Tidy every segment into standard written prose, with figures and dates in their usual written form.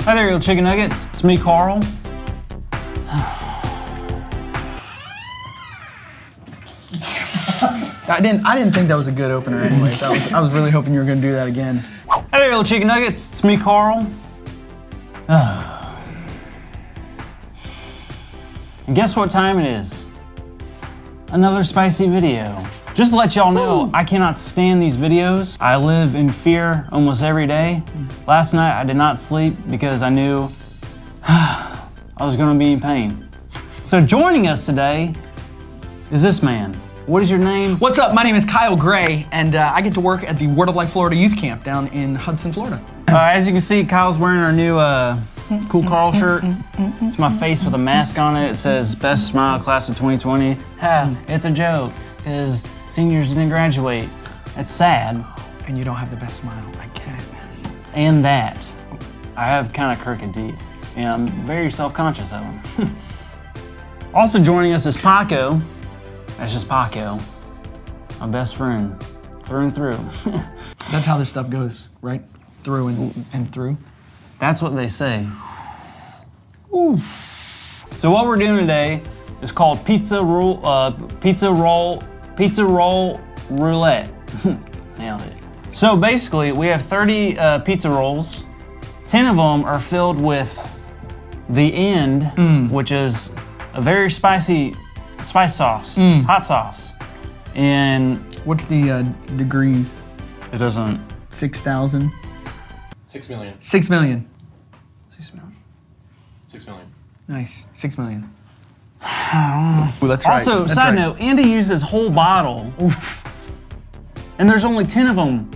Hi there, you chicken nuggets. It's me, Carl. I didn't think that was a good opener anyways. I was really hoping you were gonna do that again. Hi there, you chicken nuggets. It's me, Carl. And guess what time it is? Another spicy video. Just to let y'all know, I cannot stand these videos. I live in fear almost every day. Last night I did not sleep because I knew I was gonna be in pain. So joining us today is this man. What is your name? What's up? My name is Kyle Gray, and I get to work at the Word of Life Florida Youth Camp down in Hudson, Florida. As you can see, Kyle's wearing our new Cool Carl shirt. It's my face with a mask on it. It says, best smile class of 2020. Ha, it's a joke, because seniors didn't graduate. It's sad. And you don't have the best smile, I get it. And that, I have kind of crooked teeth. And I'm very self-conscious of them. Also joining us is Paco. That's just Paco, my best friend, through and through. That's how this stuff goes, right? Through and through. That's what they say. Ooh. So what we're doing today is called pizza roll roulette. Nailed it. So basically, we have 30 pizza rolls. 10 of them are filled with the end, which is a very spicy spice sauce, hot sauce. And what's the degrees? it doesn't. 6,000. 6 million. 6 million. 6 million. 6 million. Nice. 6 million. Ooh, that's right. Also, that's side right. note, Andy used his whole bottle. Oof. And there's only 10 of them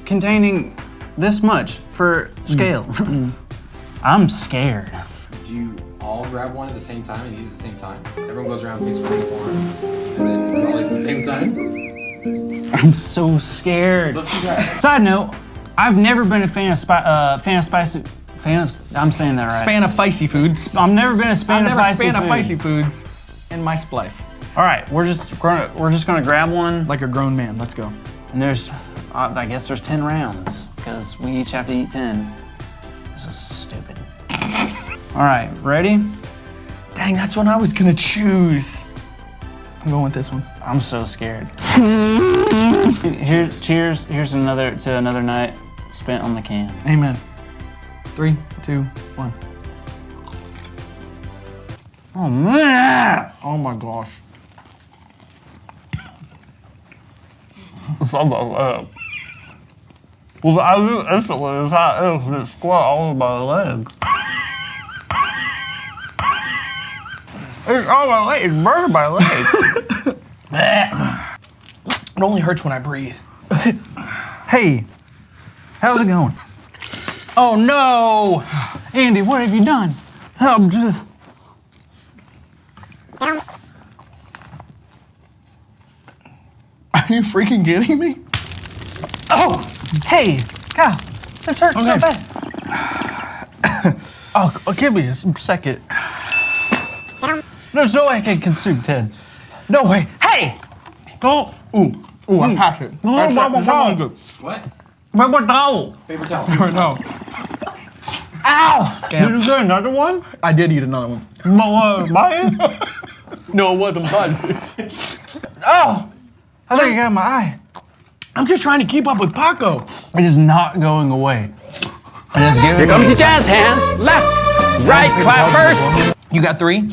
containing this much for scale. I'm scared. Do you all grab one at the same time and eat at the same time? Everyone goes around and picks one and then we're all at the same time? I'm so scared. Let's do that. Side note, I've never been a fan of spicy. I'm saying that right. Span of feisty foods. I've never been a fan I've of never spicy span of food. feisty foods in my life. All right, we're just gonna grab one, Like a grown man. Let's go. and there's, I guess there's 10 rounds because we each have to eat 10. This is stupid. All right, ready? Dang, that's what I was gonna choose. I'm going with this one. I'm so scared. Cheers. Here's another night spent on the can. Amen. 3, 2, 1. Oh man! Oh my gosh. Well, I knew instantly it was hot. It was squat all over my leg. It's all my leg. It's burning my leg. It only hurts when I breathe. Hey, how's it going? Oh no, Andy, what have you done? I'm just. Are you freaking kidding me? Oh, hey, Kyle, this hurts so bad. Oh, give me a second. There's no way I can consume 10. No way. Hey, don't. Ooh, I'm passionate. No, Good. What? Where's my towel? Paper towel. No, Ow! Damn. Did you get another one? I did eat another one. Mine? No, it wasn't mine. Oh! I think I got my eye. I'm just trying to keep up with Paco. It is not going away. Here comes your jazz hands. Left, right, clap first. You got 3?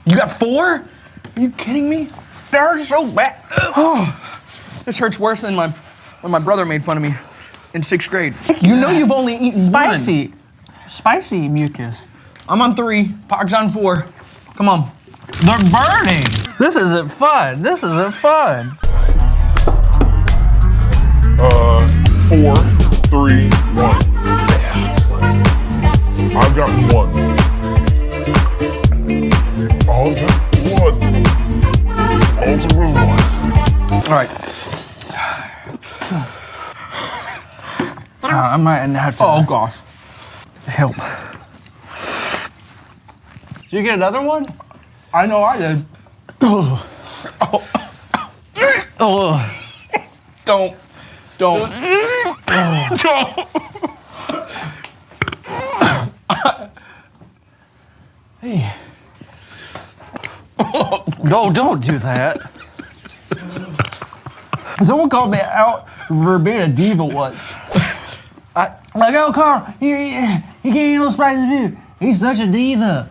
You got 4? Are you kidding me? That hurts so bad. Oh, this hurts worse than when my brother made fun of me in 6th grade. You know you've only eaten Spicy. Spicy mucus. one. I'm on 3. Pac's on 4. Come on. They're burning. This isn't fun. This isn't fun. 4, 3, 1. I've got 1. All took 1. All took was 1. All right. I might have to Oh gosh. help. Did you get another one? I know I did. Oh. Don't. Hey. No, don't do that. Someone called me out for being a diva once. Like, oh, Carl, he can't eat no spicy food. He's such a diva.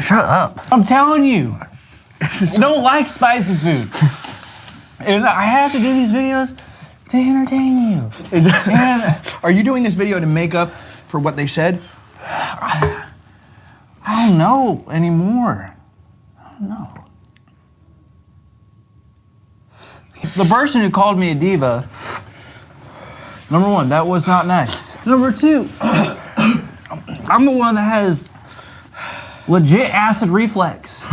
Shut up. I'm telling you. I don't like spicy food. And I have to do these videos to entertain you. Are you doing this video to make up for what they said? I don't know anymore. I don't know. The person who called me a diva, number one, that was not nice. Number two, I'm the one that has legit acid reflux.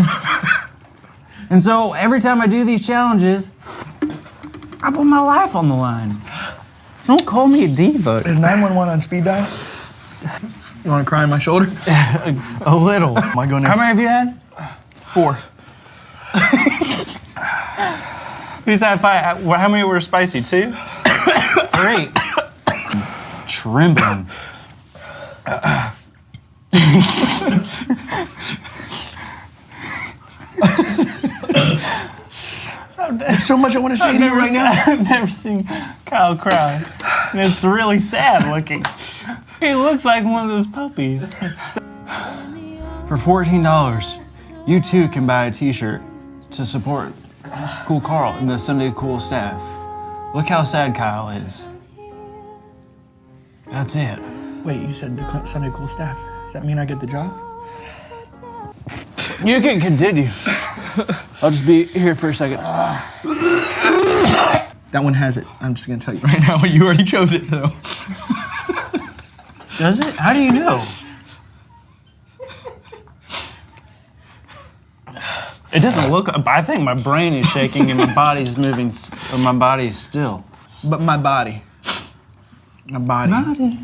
And so every time I do these challenges, I put my life on the line. Don't call me a diva. Is 911 on speed dial? You want to cry on my shoulder? A little. Oh my goodness. How many have you had? 4. Who's had 5? How many were spicy? 2? 3. Trembling. There's so much I want to say to you right now. I've never seen Kyle cry. And it's really sad looking. He looks like one of those puppies. For $14, you too can buy a t-shirt to support Cool Carl and the Sunday Cool staff. Look how sad Kyle is. That's it. Wait, you said the Sunday Cool staff. Does that mean I get the job? You can continue. I'll just be here for a second. That one has it. I'm just going to tell you right now. You already chose it, though. Does it? How do you know? It doesn't look. I think my brain is shaking and my body's moving, or my body's still. But my body. My body.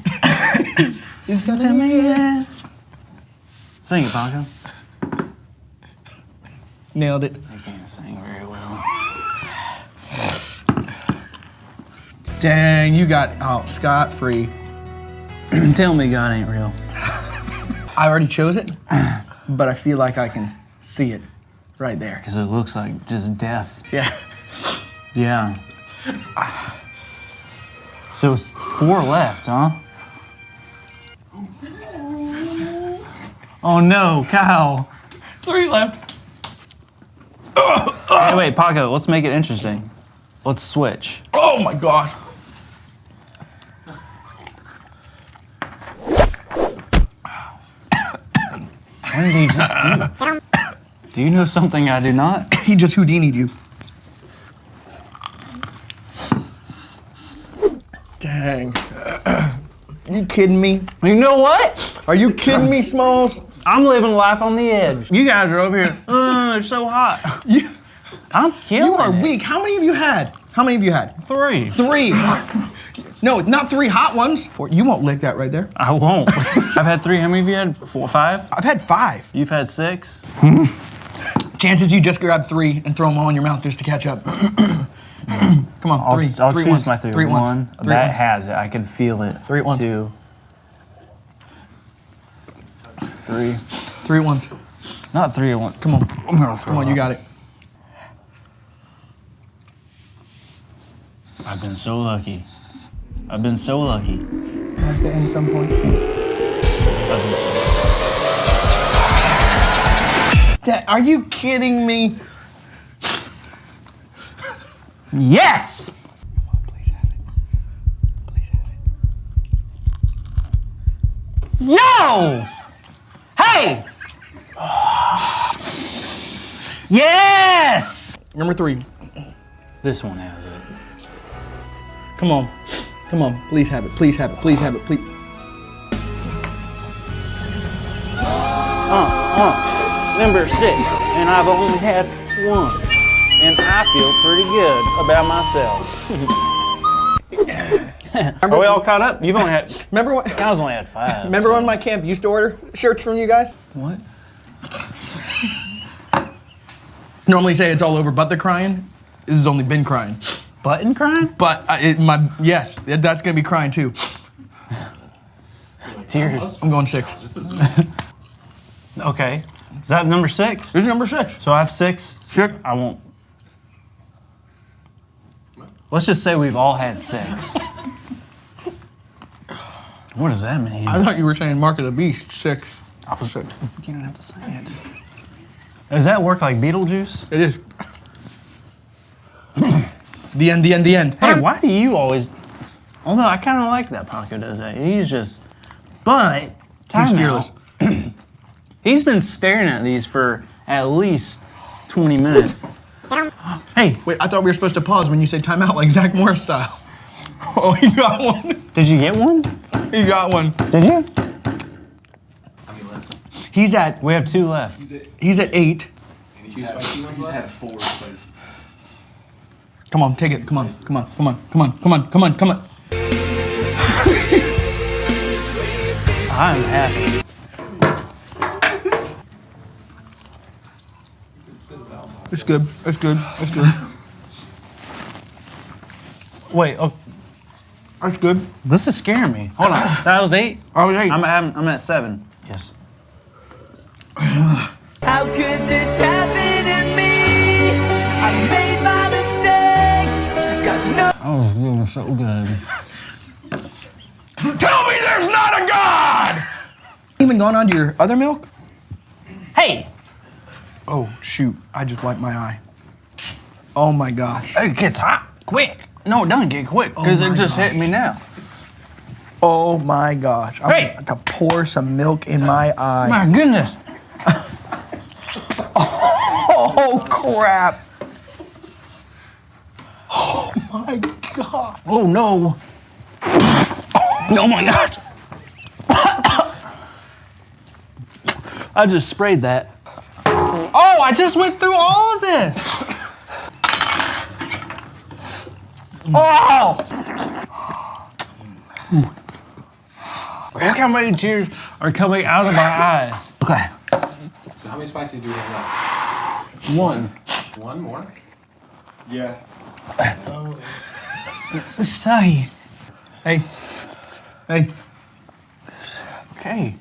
Is to me, yeah. Sing it, Paco. Nailed it. I can't sing very well. Dang, you got out scot-free. Tell me God ain't real. I already chose it, but I feel like I can see it right there. Because it looks like just death. Yeah. Yeah. So it's 4 left, huh? Oh no, Kyle. 3 left. Hey, wait, Paco, let's make it interesting. Let's switch. Oh my gosh. What did he just do? Do you know something I do not? He just Houdini'd you. Dang. Are you kidding me? You know what? Are you kidding me, Smalls? I'm living life on the edge. You guys are over here, it's so hot. I'm killing You are it. weak. How many of you had? How many of you had? 3. 3. No, not 3 hot ones. You won't lick that right there. I won't. I've had 3. How many of you had? 4, 5? I've had 5. You've had 6? Chances you just grab 3 and throw them all in your mouth just to catch up. Come on, 3. I'll 3 choose ones. my 3. 3 ones. 1. 3 That ones. has it. I can feel it. 3 ones. 2. 3. 3 ones. Not 3 at once. Come on. I'm gonna throw Come on, you up. got it. I've been so lucky. I've been so lucky. It has to end at some point. I've been so lucky. Dad, are you kidding me? Yes! Come on, please have it. Please have it. Yo! Hey! Yes! Number 3. This one has it. Come on. Come on. Please have it. Please have it. Please have it. Please. Number 6, and I've only had 1. And I feel pretty good about myself. Are we all caught up? You've only had, Remember what? Kyle's only had 5. Remember when my camp used to order shirts from you guys? What? Normally say it's all over, but they're crying. This has only been crying. Button crying? But yes, that's gonna be crying too. It's yours. I'm going 6. Okay. Is that number 6? This is number 6. So I have 6. 6. I won't. Let's just say we've all had 6. What does that mean? I thought you were saying Mark of the Beast, 6. I was 6. You don't have to say it. Does that work like Beetlejuice? It is. The end, the end, the end. Hey, why do you always... Although I kind of like that Paco does that. He's just... But... He's time fearless. out. He's been staring at these for at least 20 minutes. Hey, Wait, I thought we were supposed to pause when you say timeout like Zach Morris style. Oh, he got one. did you get one? He got one. Did you? How many left? He's at We have 2 left. he's at 8. Any 2 spicy ones left? Had 4 spicy. Come on, take it. Come on, come on, come on, come on, come on, come on, come on. I'm happy. It's good. It's good. It's good. Wait, oh, That's good. this is scaring me. Hold on. That was 8? I was 8. I'm at 7. Yes. How could this happen to me? I made my mistakes. Got no. I was doing so good. Tell me there's not a God! Even gone on to your other milk? Hey! Oh, shoot. I just wiped my eye. Oh my gosh. It gets hot quick. No, it doesn't get quick because Oh my it just hit gosh. me now. Oh my gosh. I'm Hey! about to pour some milk in my eye. My goodness. Oh crap. Oh my god. Oh no. Oh my gosh. I just sprayed that. Oh, I just went through all of this. Oh! Look how many tears are coming out of my eyes. Okay. So how many spices do we have left? 1. 1 more? Yeah. Say. Hey. Hey. Okay.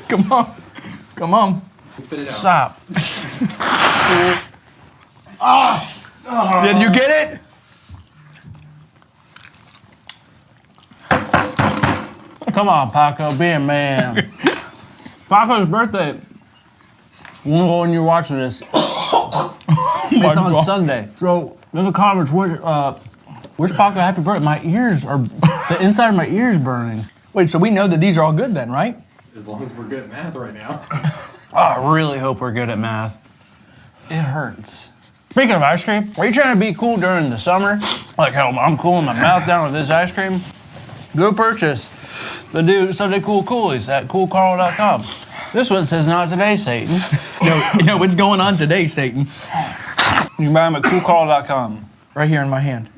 Come on. Come on. Spit it out. Stop. Did you get it? Come on, Paco, be a man. Paco's birthday. When you're watching this, it's on God. Sunday. So in the comments, where's Paco happy birthday? My ears are, the inside of my ears burning. Wait, so we know that these are all good then, right? As long as we're good at math right now. Oh, I really hope we're good at math. It hurts. Speaking of ice cream, are you trying to be cool during the summer? Like how I'm cooling my mouth down with this ice cream? Go purchase the new Sunday Cool Coolies at coolcarl.com. This one says not today, Satan. You know what's going on today, Satan? You can buy them at coolcarl.com. Right here in my hand.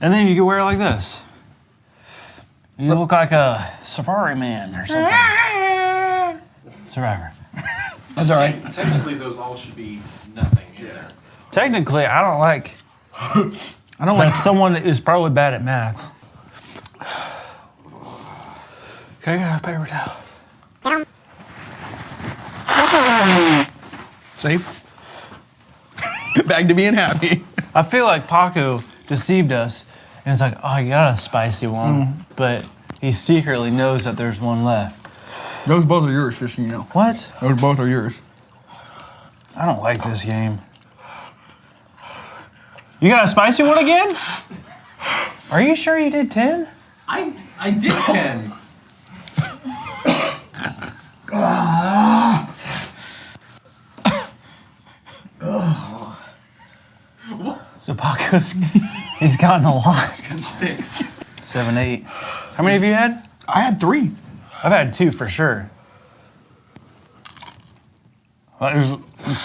And then you can wear it like this. You look like a safari man or something. Survivor. That's all right. Technically, those all should be nothing in there. Technically, I don't like I don't like. that someone that is probably bad at math. Okay, I got a paper towel. Safe. Back to being happy. I feel like Paco deceived us and it's like, oh, I got a spicy one, but he secretly knows that there's one left. Those both are yours, just so you know. What? Those both are yours. I don't like this game. You got a spicy one again? Are you sure you did 10? I did 10. So Paco's, he's gotten a lot. 6. 7, 8. How many have you had? I had 3. I've had 2 for sure. That is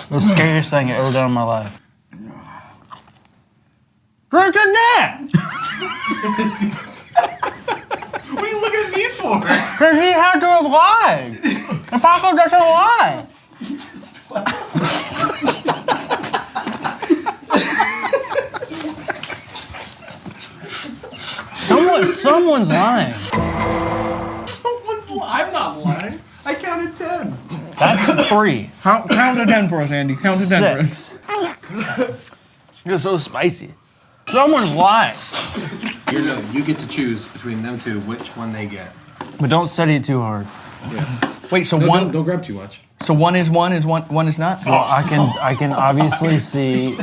the scariest thing I've ever done in my life. Drink your neck! What are you looking at me for? Because he had to have lied. And Paco doesn't lie. Someone's lying. I'm not lying. I counted 10. That's 3. Count to 10 for us, Andy. Count to 10 for us. 6. You're so spicy. Someone's lying. You get to choose between them two which one they get. But don't study it too hard. Yeah. Wait, so No, one. don't grab too much. So one is one is not. Well, I can obviously see.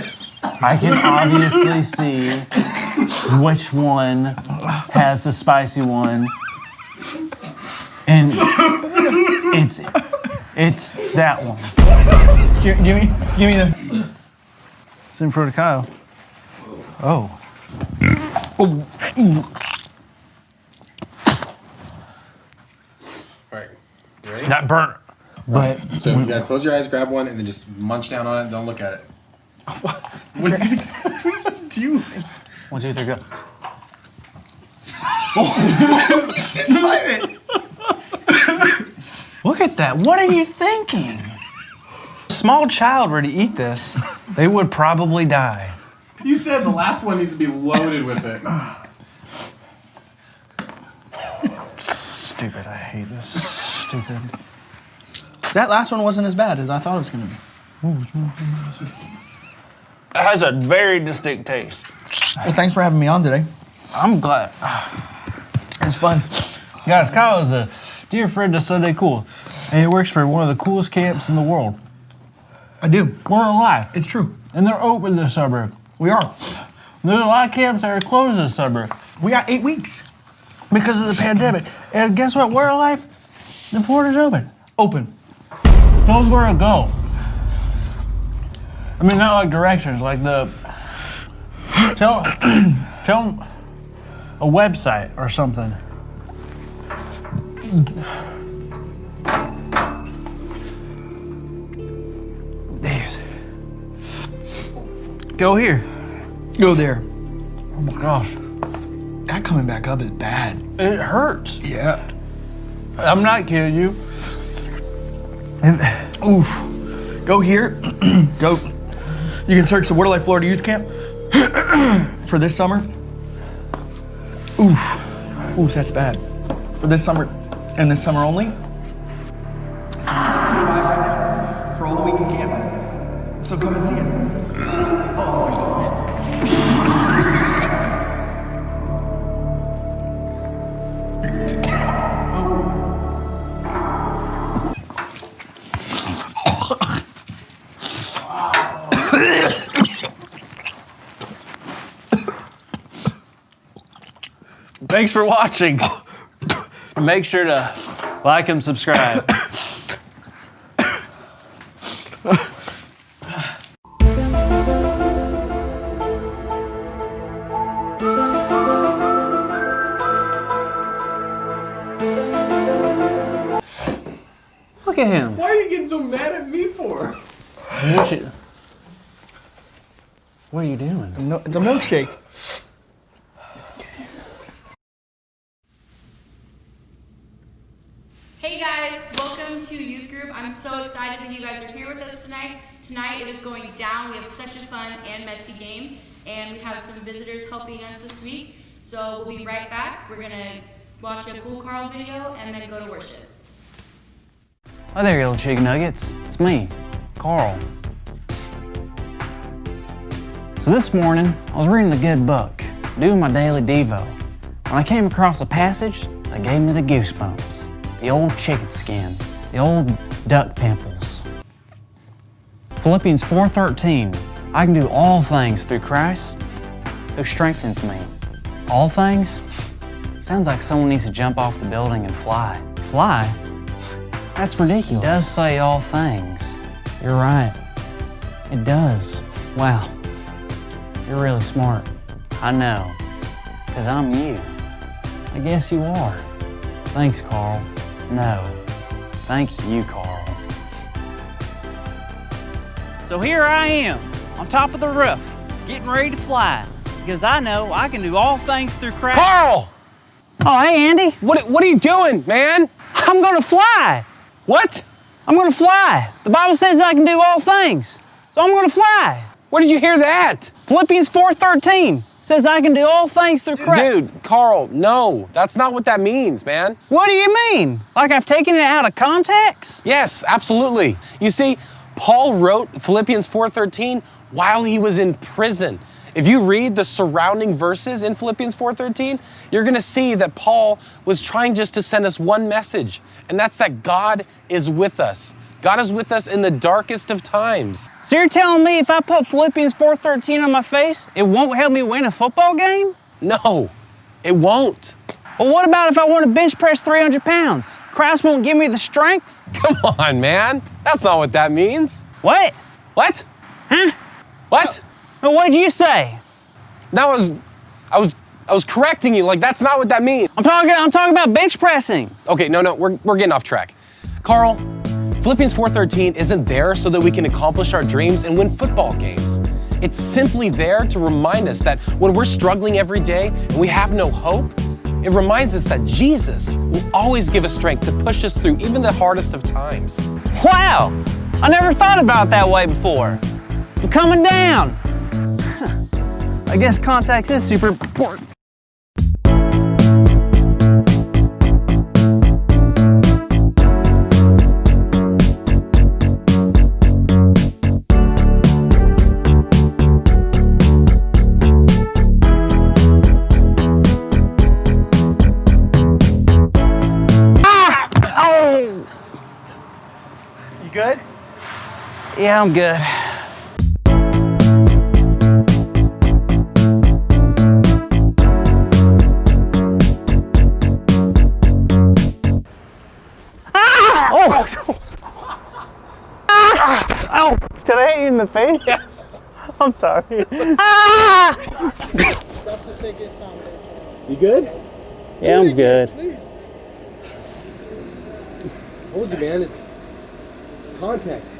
I can obviously see which one has the spicy one, and it's that one. Give me the. It's in front of Kyle. Oh. All right. You ready? That burnt. But So you gotta close your eyes, grab one, and then just munch down on it. And don't look at it. What do you? 1, 2, 3, go. Look at that. What are you thinking? A small child were to eat this, they would probably die. You said the last one needs to be loaded with it. Stupid. I hate this. Stupid. That last one wasn't as bad as I thought it was gonna be. It has a very distinct taste. Well, thanks for having me on today. I'm glad. It's fun. Guys, Kyle is a dear friend of Sunday Cool, and he works for one of the coolest camps in the world. I do. We're alive, It's true. and they're open this suburb. We are. There's a lot of camps that are closed this suburb We got 8 weeks because of the pandemic. And guess what? We're alive. The border's open. open. Tell them where to go. I mean, not like directions, like the. Tell them a website or something. These. Go here. Go there. Oh my gosh. That coming back up is bad. It hurts. Yeah. I'm not kidding you. Oof. Go here. Go. You can search the Waterlight Florida Youth Camp for this summer. Oof. Oof, that's bad. For this summer and this summer only. For all the weekend camp. So come and see us. Thanks for watching. Make sure to like and subscribe. Look at him. Why are you getting so mad at me for? What are you doing? No, it's a milkshake. Hey guys, welcome to Youth Group. I'm so excited that you guys are here with us tonight. Tonight it is going down. We have such a fun and messy game, and we have some visitors helping us this week. So we'll be right back. We're gonna watch a Cool Carl video and then go to worship. Oh, there, you little chicken nuggets. It's me, Carl. So this morning, I was reading a good book, doing my daily Devo, when I came across a passage that gave me the goosebumps. The old chicken skin, the old duck pimples. Philippians 4:13, I can do all things through Christ who strengthens me. All things? Sounds like someone needs to jump off the building and fly. Fly? That's ridiculous. It does say all things. You're right. It does. Wow. You're really smart. I know. Because I'm you. I guess you are. Thanks, Carl. No. Thank you, Carl. So here I am, on top of the roof, getting ready to fly. Because I know I can do all things through Christ. Carl! Oh, hey, Andy. What are you doing, man? I'm gonna fly. What? I'm gonna fly. The Bible says I can do all things. So I'm gonna fly. Where did you hear that? Philippians 4:13 says I can do all things through Christ. Dude, Carl, no, that's not what that means, man. What do you mean? Like I've taken it out of context? Yes, absolutely. You see, Paul wrote Philippians 4:13 while he was in prison. If you read the surrounding verses in Philippians 4:13, you're gonna see that Paul was trying just to send us one message, and that's that God is with us. God is with us in the darkest of times. So you're telling me if I put Philippians 4:13 on my face, it won't help me win a football game? No, it won't. Well, what about if I want to bench press 300 pounds? Christ won't give me the strength? Come on, man. That's not what that means. What? What? Huh? What? Well, what'd you say? That was, I was correcting you. Like, that's not what that means. I'm talking about bench pressing. Okay, no, we're getting off track. Carl, Philippians 4:13 isn't there so that we can accomplish our dreams and win football games. It's simply there to remind us that when we're struggling every day and we have no hope, it reminds us that Jesus will always give us strength to push us through even the hardest of times. Wow, I never thought about it that way before. I'm coming down. I guess context is super important. You good? Yeah, I'm good. Oh, did I hit you in the face? Yes. I'm sorry. You good? Yeah, I'm good. Hold you, man. It's context.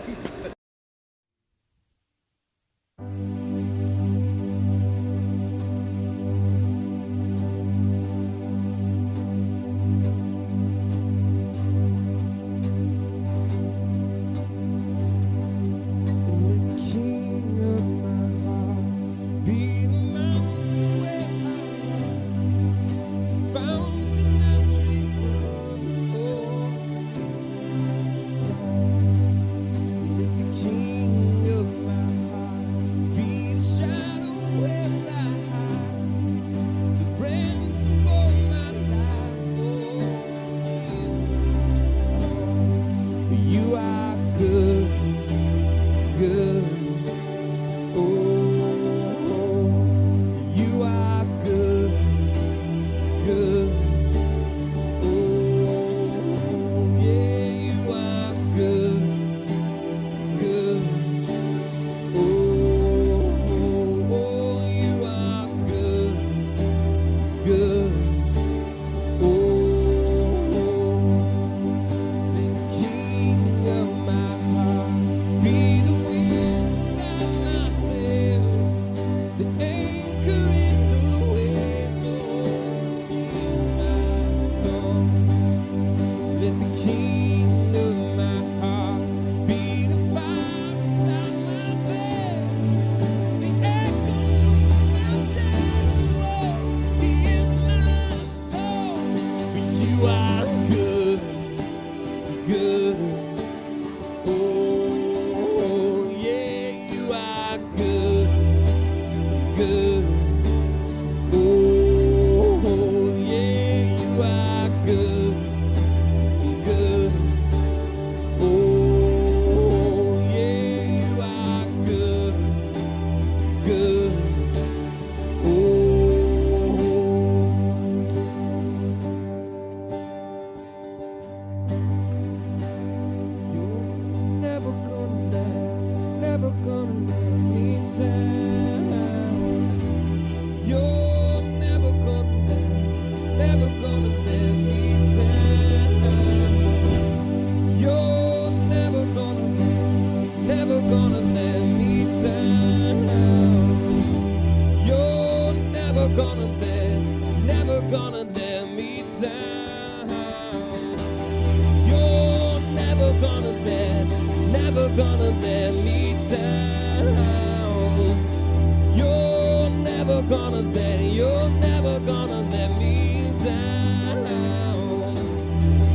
gonna let, you're never gonna let me down.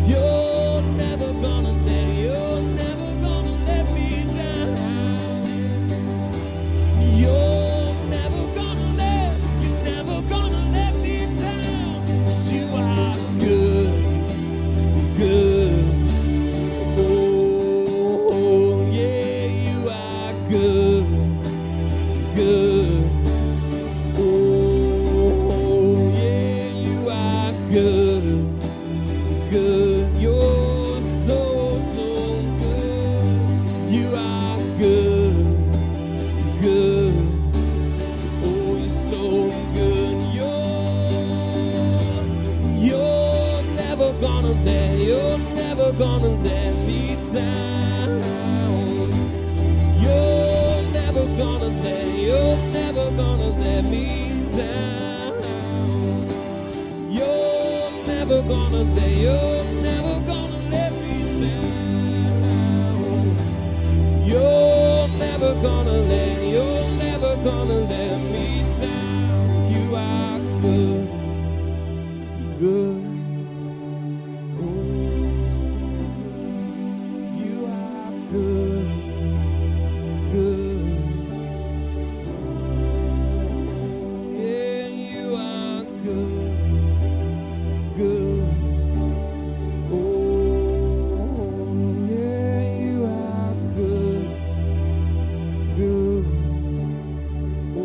You're never gonna let, you're never gonna let me down. You're never gonna let, you're never gonna let me down. 'Cause you are good, good. Oh, yeah, you are good, good. Oh, yeah, you are good, good. You're so, so good. You are good, good. Oh, you're so good. You're never gonna let, you're never gonna let me down. You're never gonna let, you're never gonna let me down. You're never gonna let, you're never gonna let me down. You're never gonna let, you're never gonna let me down. You are good, good. Oh, so good. You are good, good. Yeah, you are good, good. Oh, yeah, you are good, good. Oh,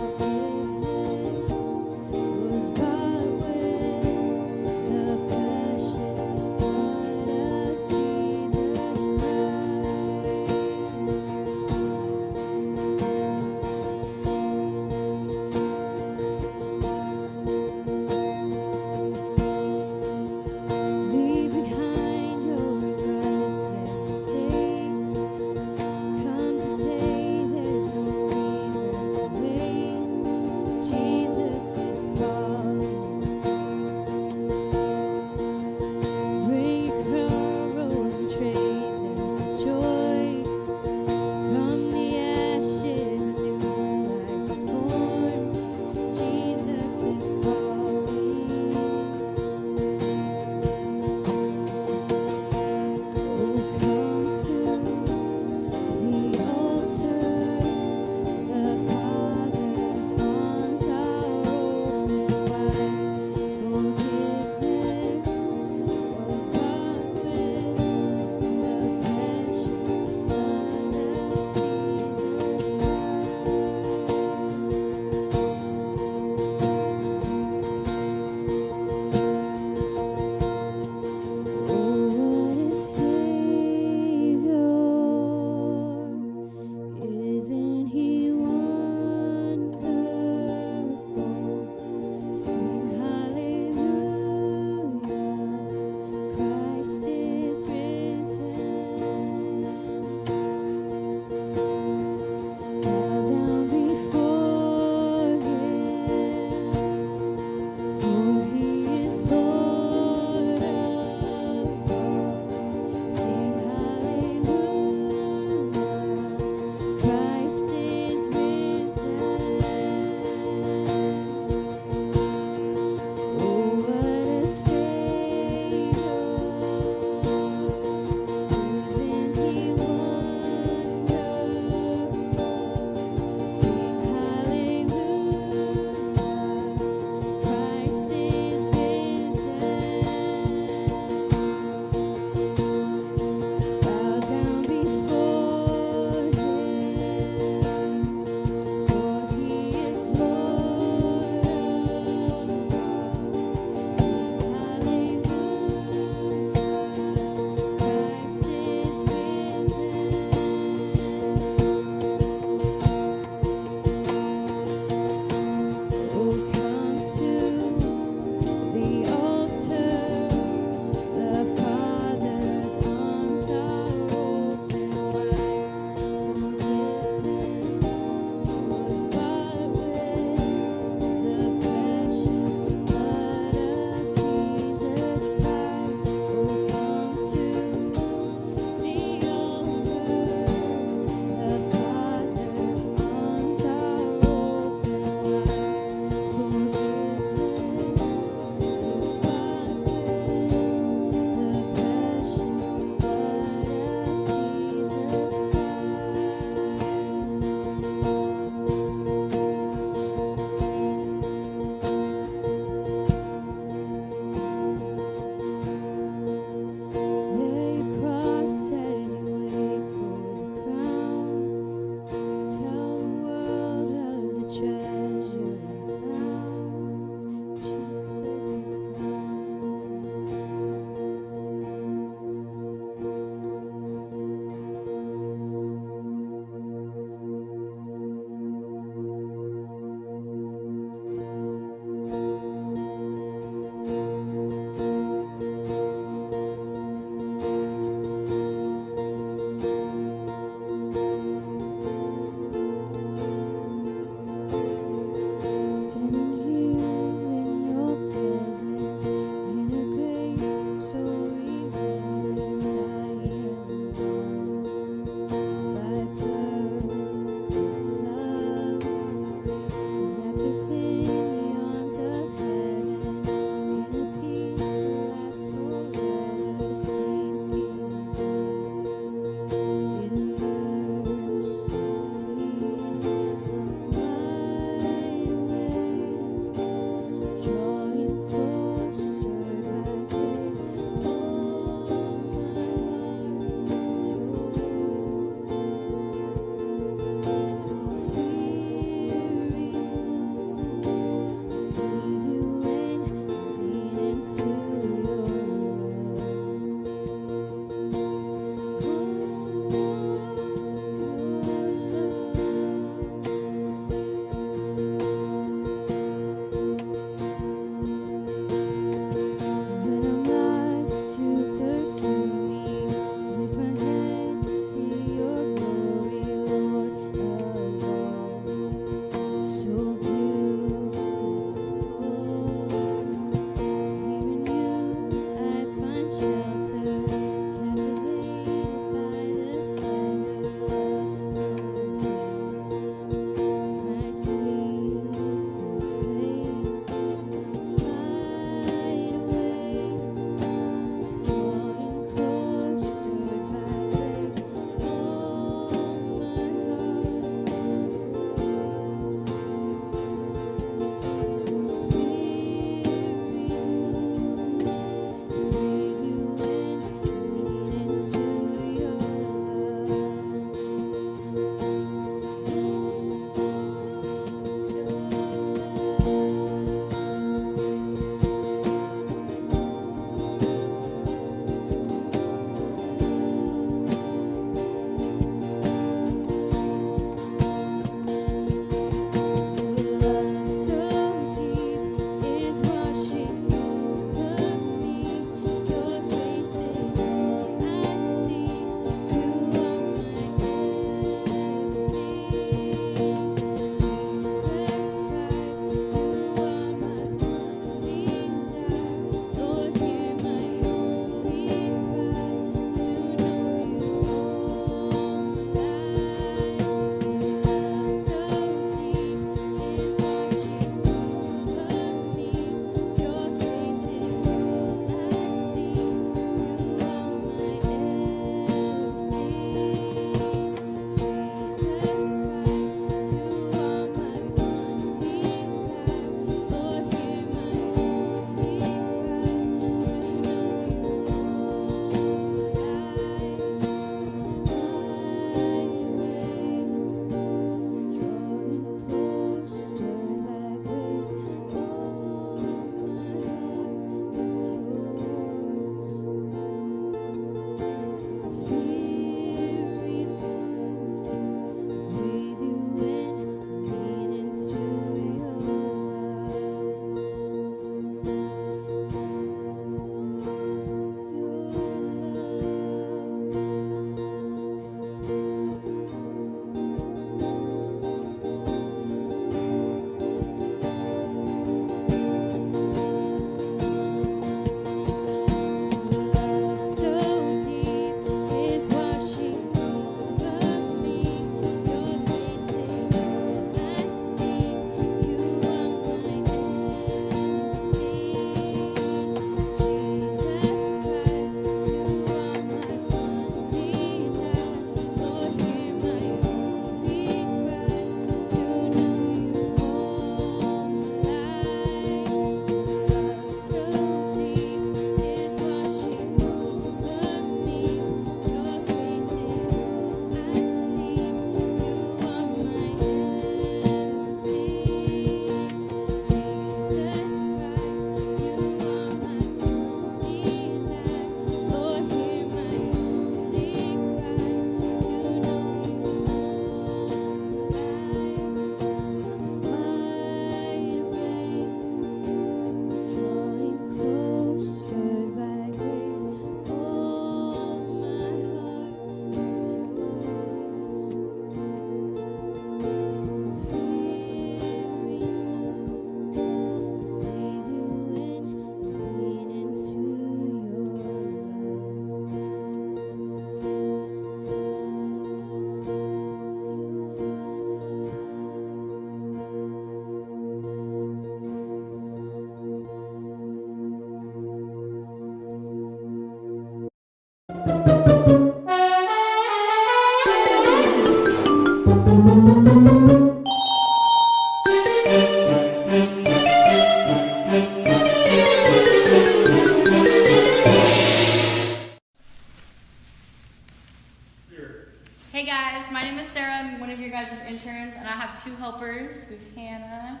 Hey guys, my name is Sarah. I'm one of your guys' interns, and I have 2 helpers. We have Hannah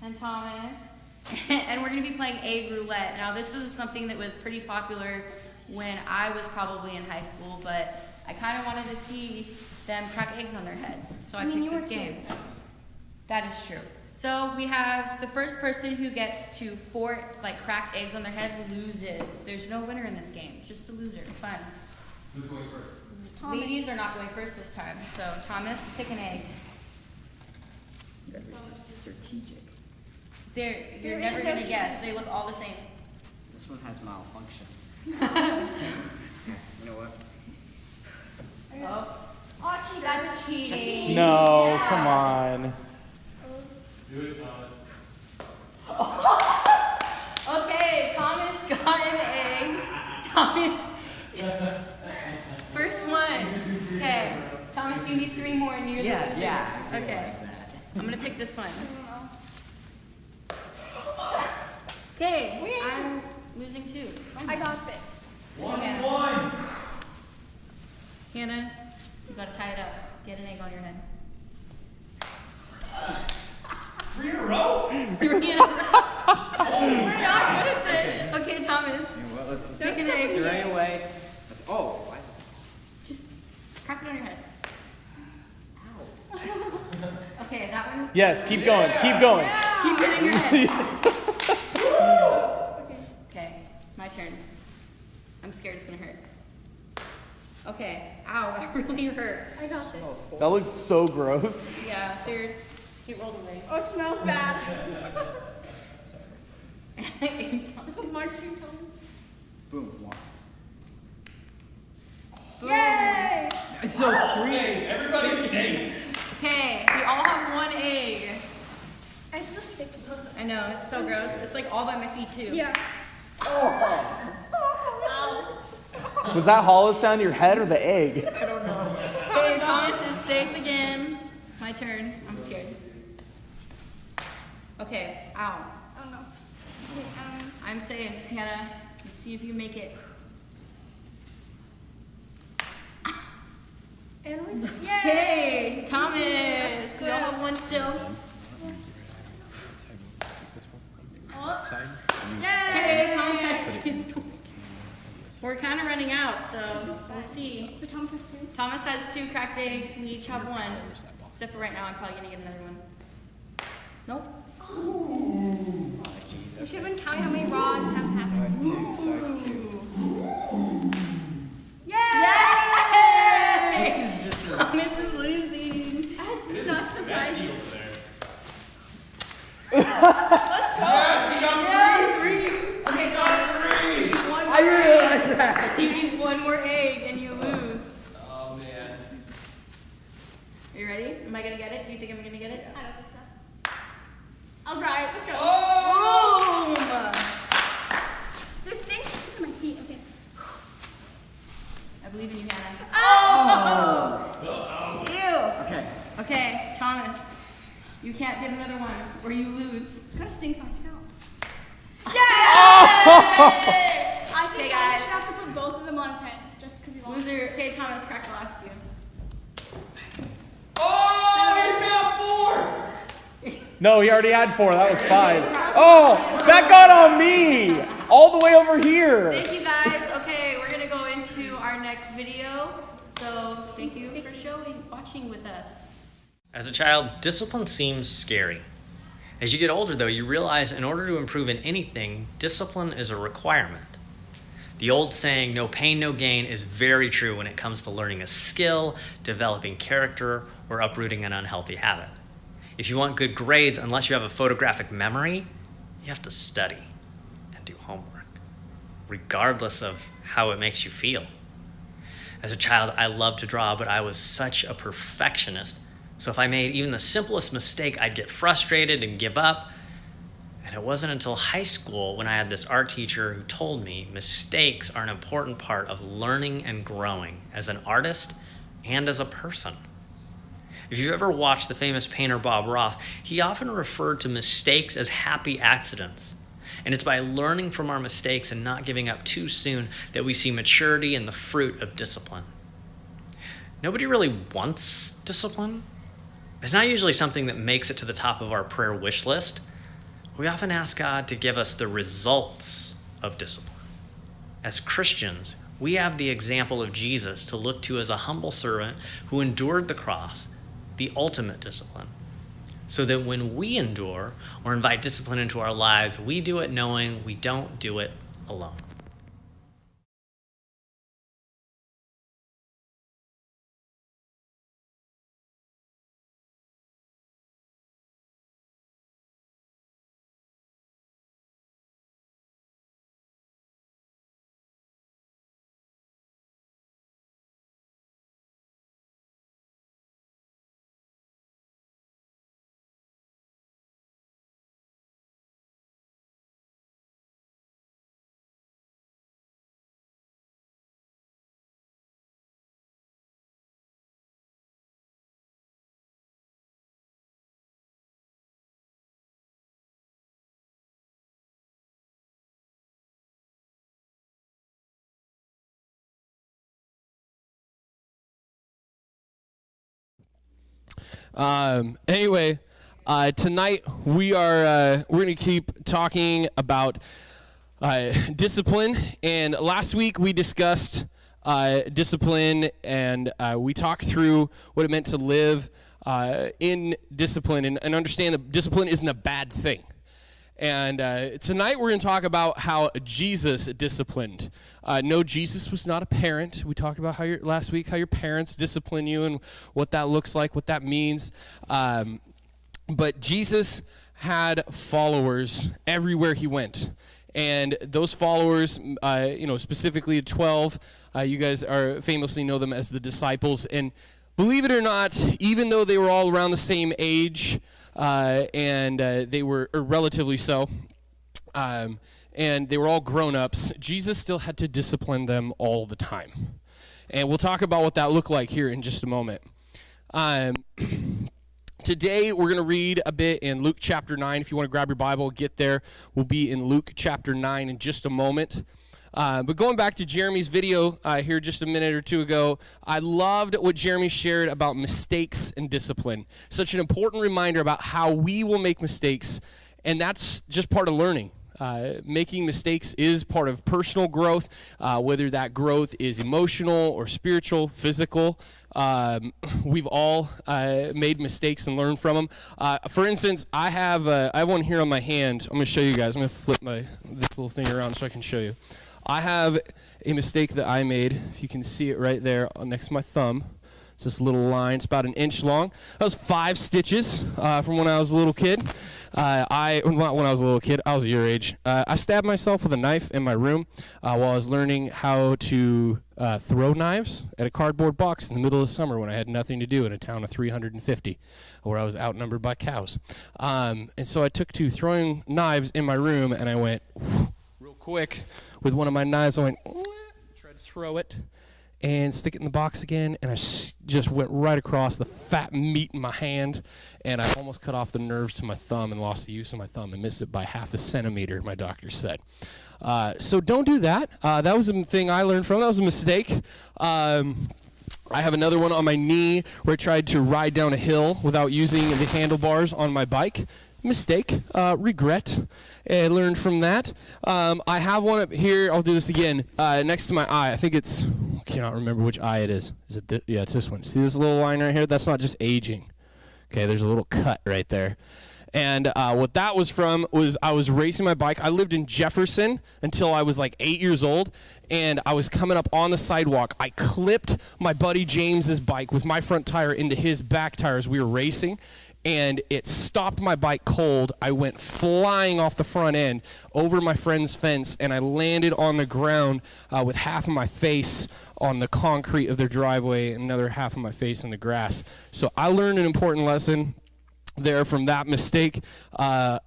and Thomas. And we're gonna be playing egg roulette. Now this is something that was pretty popular when I was probably in high school, but I kind of wanted to see them crack eggs on their heads, so I picked this game. That is true. So we have the first person who gets to 4 cracked eggs on their head loses. There's no winner in this game, just a loser. Fun. Who's going first? Ladies are not going first this time. So Thomas, pick an egg. Strategic. You're never gonna guess. They look all the same. This one has malfunctions. You know what? Oh, that's cheating. No, come on. Do it, Thomas. Okay, Thomas got an egg. Thomas. First one. Okay. Thomas, you need 3 more and you're the loser. Yeah. Okay. I'm gonna pick this one. Okay. I'm losing too. It's fine. I got this. 1-1. Hannah, you gotta tie it up. Get an egg on your head. 3 in a row? 3 in a row. We're not good at this. Okay, Thomas. What was this? Pick an egg. Right away. Oh, why is it? Just crack it on your head. Ow. Okay, that one's. Yes, keep going. Keep going. Keep hitting your head. Okay, my turn. I'm scared it's gonna hurt. Okay, ow, that really hurt. I got this. That looks so gross. Yeah, it rolled away. Oh, it smells bad. This one's mine too, Tommy. Boom. Walks. Yay! It's so Safe. Everybody's safe. Okay, we all have 1 egg. I feel sticky. I know, it's so gross. It's like all by my feet too. Yeah. Ow. Was that hollow sound your head or the egg? I don't know. Okay, Thomas is safe again. My turn. I'm scared. Okay, ow. Oh no. I'm safe, Hannah. Let's see if you make it. Yay! Okay, Thomas. We all have 1 still. Okay, Thomas has 2. We're kind of running out, so we'll see. So Thomas has 2? Thomas has 2 cracked eggs. We each have 1. Except for right now, I'm probably gonna get another one. Nope. We should have been counting how many raws have happened. So I have 2. Yay! This is just Thomas is losing. That's not surprising. Yes, he got 3. Okay, Thomas. I realized that. You need 1 more egg and you lose. Oh, man. Are you ready? Am I gonna get it? Do you think I'm gonna get it? I don't think so. I'll try it. Let's go. Boom! There's things stuck in my feet. Okay. I believe in you, Hannah. Oh! Ew! Okay. Okay, Thomas. You can't get another one or you lose. This kind of stings my scalp. Yay! I think Okay, I guys. should have to put both of them on his head just because he lost. Loser. Okay, Thomas, crack the last 2. Oh, you got 4. No, he already had 4. That was 5. Oh, that got on me. All the way over here. Thank you guys. Okay, we're gonna go into our next video. So thank you for watching with us. As a child, discipline seems scary. As you get older, though, you realize in order to improve in anything, discipline is a requirement. The old saying, no pain, no gain, is very true when it comes to learning a skill, developing character, or uprooting an unhealthy habit. If you want good grades, unless you have a photographic memory, you have to study and do homework, regardless of how it makes you feel. As a child, I loved to draw, but I was such a perfectionist. So if I made even the simplest mistake, I'd get frustrated and give up. And it wasn't until high school when I had this art teacher who told me mistakes are an important part of learning and growing as an artist and as a person. If you've ever watched the famous painter Bob Ross, he often referred to mistakes as happy accidents. And it's by learning from our mistakes and not giving up too soon that we see maturity and the fruit of discipline. Nobody really wants discipline. It's not usually something that makes it to the top of our prayer wish list. We often ask God to give us the results of discipline. As Christians, we have the example of Jesus to look to as a humble servant who endured the cross, the ultimate discipline, so that when we endure or invite discipline into our lives, we do it knowing we don't do it alone. Anyway, tonight we're going to keep talking about discipline. And last week we discussed discipline, and we talked through what it meant to live in discipline and understand that discipline isn't a bad thing. And tonight we're going to talk about how Jesus disciplined. No, Jesus was not a parent. We talked about last week how your parents discipline you and what that looks like, what that means. But Jesus had followers everywhere he went. And those followers, specifically 12, you guys famously know them as the disciples. And believe it or not, even though they were all around the same age, and they were relatively so, and they were all grown-ups, Jesus still had to discipline them all the time. And we'll talk about what that looked like here in just a moment. Today, we're going to read a bit in Luke chapter 9. If you want to grab your Bible, get there. We'll be in Luke chapter 9 in just a moment. But going back to Jeremy's video here just a minute or two ago, I loved what Jeremy shared about mistakes and discipline. Such an important reminder about how we will make mistakes, and that's just part of learning. Making mistakes is part of personal growth, whether that growth is emotional or spiritual, physical. We've all made mistakes and learned from them. For instance, I have one here on my hand. I'm going to show you guys. I'm going to flip this little thing around so I can show you. I have a mistake that I made. If you can see it right there next to my thumb. It's this little line. It's about an inch long. That was 5 stitches from when I was a little kid. Not when I was a little kid. I was your age. I stabbed myself with a knife in my room while I was learning how to throw knives at a cardboard box in the middle of summer when I had nothing to do in a town of 350 where I was outnumbered by cows. And so I took to throwing knives in my room, and I went real quick with one of my knives. I went, tried to throw it and stick it in the box again, and I just went right across the fat meat in my hand, and I almost cut off the nerves to my thumb and lost the use of my thumb and missed it by 0.5 centimeter, my doctor said. So don't do that. That was a thing I learned from. That was a mistake. I have another one on my knee where I tried to ride down a hill without using the handlebars on my bike. Mistake, regret, I learned from that. I have one up here, I'll do this again, next to my eye. I think I cannot remember which eye it is. Is it yeah, it's this one. See this little line right here? That's not just aging. Okay, there's a little cut right there. And what that was from was I was racing my bike. I lived in Jefferson until I was like 8 years old, and I was coming up on the sidewalk. I clipped my buddy James's bike with my front tire into his back tire as we were racing, and it stopped my bike cold. I went flying off the front end over my friend's fence, and I landed on the ground with half of my face on the concrete of their driveway and another half of my face in the grass. So I learned an important lesson there from that mistake. I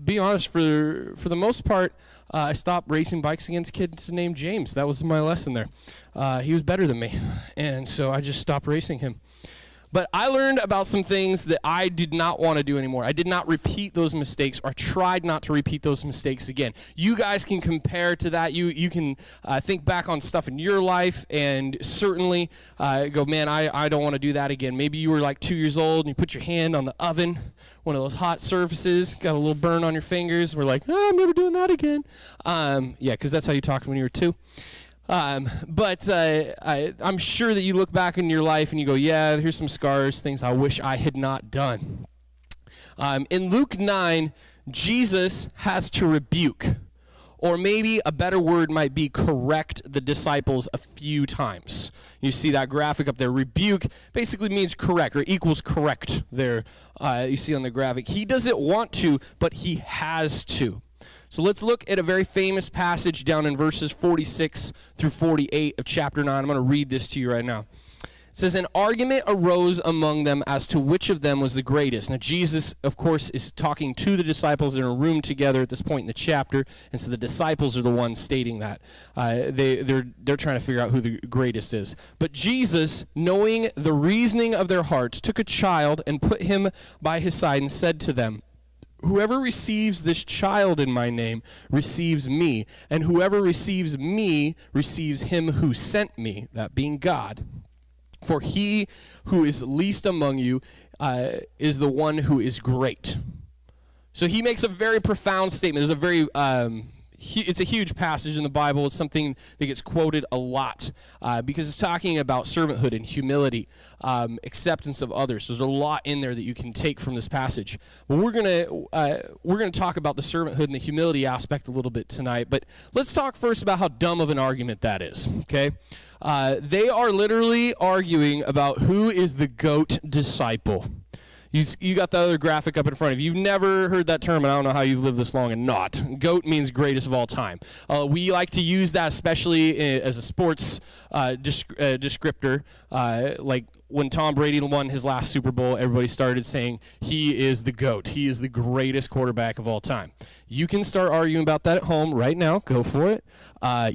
be honest, for the most part, I stopped racing bikes against kids named James. That was my lesson there. He was better than me, and so I just stopped racing him. But I learned about some things that I did not want to do anymore. I did not repeat those mistakes, or tried not to repeat those mistakes again. You guys can compare to that. You can think back on stuff in your life and certainly go, man, I don't want to do that again. Maybe you were like 2 years old and you put your hand on the oven, one of those hot surfaces, got a little burn on your fingers. We're like, oh, I'm never doing that again. Yeah, because that's how you talked when you were 2. But I'm sure that you look back in your life and you go, yeah, here's some scars, things I wish I had not done. In Luke 9, Jesus has to rebuke, or maybe a better word might be correct, the disciples a few times. You see that graphic up there. Rebuke basically means correct, or equals correct there. You see on the graphic. He doesn't want to, but he has to. So let's look at a very famous passage down in verses 46 through 48 of chapter 9. I'm going to read this to you right now. It says, an argument arose among them as to which of them was the greatest. Now Jesus, of course, is talking to the disciples in a room together at this point in the chapter, and so the disciples are the ones stating that. They're trying to figure out who the greatest is. But Jesus, knowing the reasoning of their hearts, took a child and put him by his side and said to them, whoever receives this child in my name receives me, and whoever receives me receives him who sent me, that being God. For he who is least among you is the one who is great. So he makes a very profound statement. There's a very it's a huge passage in the Bible. It's something that gets quoted a lot because it's talking about servanthood and humility, acceptance of others. So there's a lot in there that you can take from this passage. But we're gonna talk about the servanthood and the humility aspect a little bit tonight. But let's talk first about how dumb of an argument that is. Okay, they are literally arguing about who is the GOAT disciple. You got the other graphic up in front of you. You've never heard that term, and I don't know how you've lived this long and not. GOAT means greatest of all time. We like to use that especially as a sports descriptor. Like when Tom Brady won his last Super Bowl, everybody started saying he is the GOAT. He is the greatest quarterback of all time. You can start arguing about that at home right now. Go for it.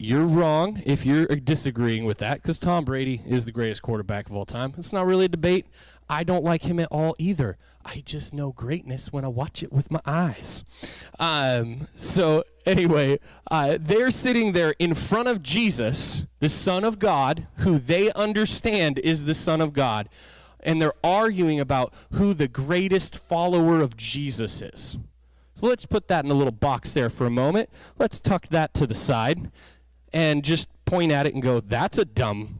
You're wrong if you're disagreeing with that, because Tom Brady is the greatest quarterback of all time. It's not really a debate. I don't like him at all either. I just know greatness when I watch it with my eyes. So anyway, they're sitting there in front of Jesus, the Son of God, who they understand is the Son of God, and they're arguing about who the greatest follower of Jesus is. So let's put that in a little box there for a moment. Let's tuck that to the side and just point at it and go, that's a dumb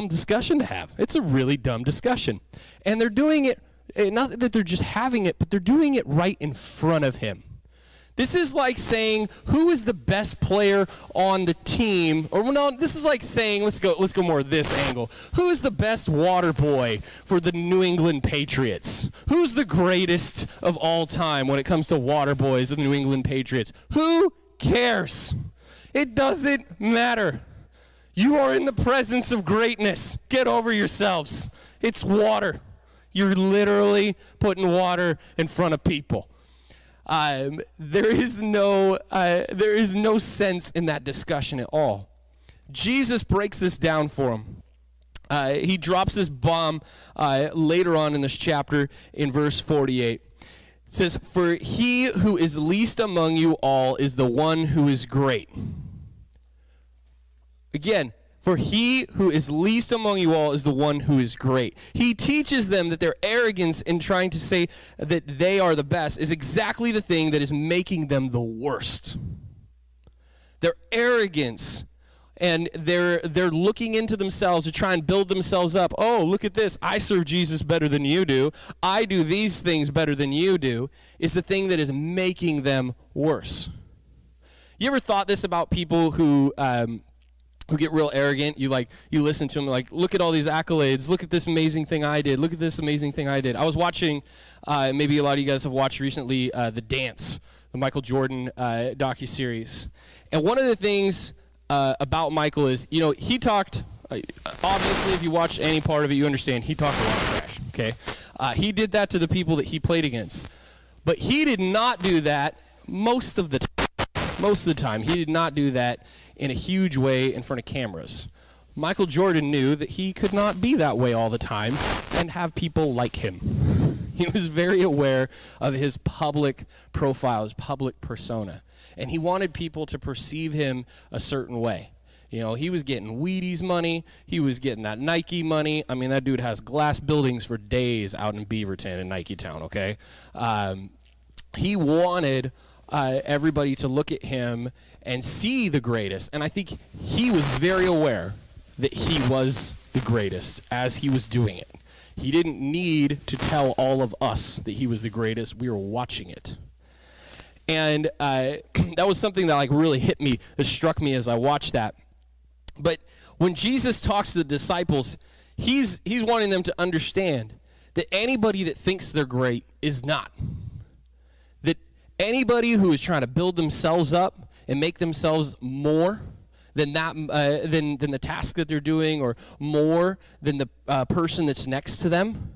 discussion to have. It's a really dumb discussion. And they're doing it, not that they're just having it, but they're doing it right in front of him. This is like saying, who is the best player on the team? Or no, this is like saying, let's go more this angle. Who is the best water boy for the New England Patriots? Who's the greatest of all time when it comes to water boys of the New England Patriots? Who cares? It doesn't matter. You are in the presence of greatness. Get over yourselves. It's water. You're literally putting water in front of people. There is no sense in that discussion at all. Jesus breaks this down for him. He drops this bomb later on in this chapter in verse 48. It says, "For he who is least among you all is the one who is great." Again, for he who is least among you all is the one who is great. He teaches them that their arrogance in trying to say that they are the best is exactly the thing that is making them the worst. Their arrogance, and they're looking into themselves to try and build themselves up. Oh, look at this. I serve Jesus better than you do. I do these things better than you do, is the thing that is making them worse. You ever thought this about people who get real arrogant? You listen to them like, look at all these accolades. Look at this amazing thing I did. Look at this amazing thing I did. I was watching, maybe a lot of you guys have watched recently, The Dance, the Michael Jordan docuseries. And one of the things about Michael is, he talked, obviously if you watch any part of it, you understand, he talked a lot of trash, okay? He did that to the people that he played against. But he did not do that most of the time. He did not do that in a huge way in front of cameras. Michael Jordan knew that he could not be that way all the time, and have people like him. He was very aware of his public profile, his public persona. And he wanted people to perceive him a certain way. You know, he was getting Wheaties money. He was getting that Nike money. I mean, that dude has glass buildings for days out in Beaverton in Nike Town, okay? He wanted everybody to look at him and see the greatest. And I think he was very aware that he was the greatest as he was doing it. He didn't need to tell all of us that he was the greatest. We were watching it. And that was something that like really hit me, that struck me as I watched that. But when Jesus talks to the disciples, he's wanting them to understand that anybody that thinks they're great is not. That anybody who is trying to build themselves up and make themselves more than that, than the task that they're doing, or more than the person that's next to them,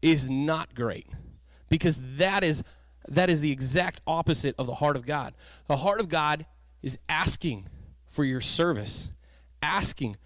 is not great. Because that is the exact opposite of the heart of God. The heart of God is asking for your service, asking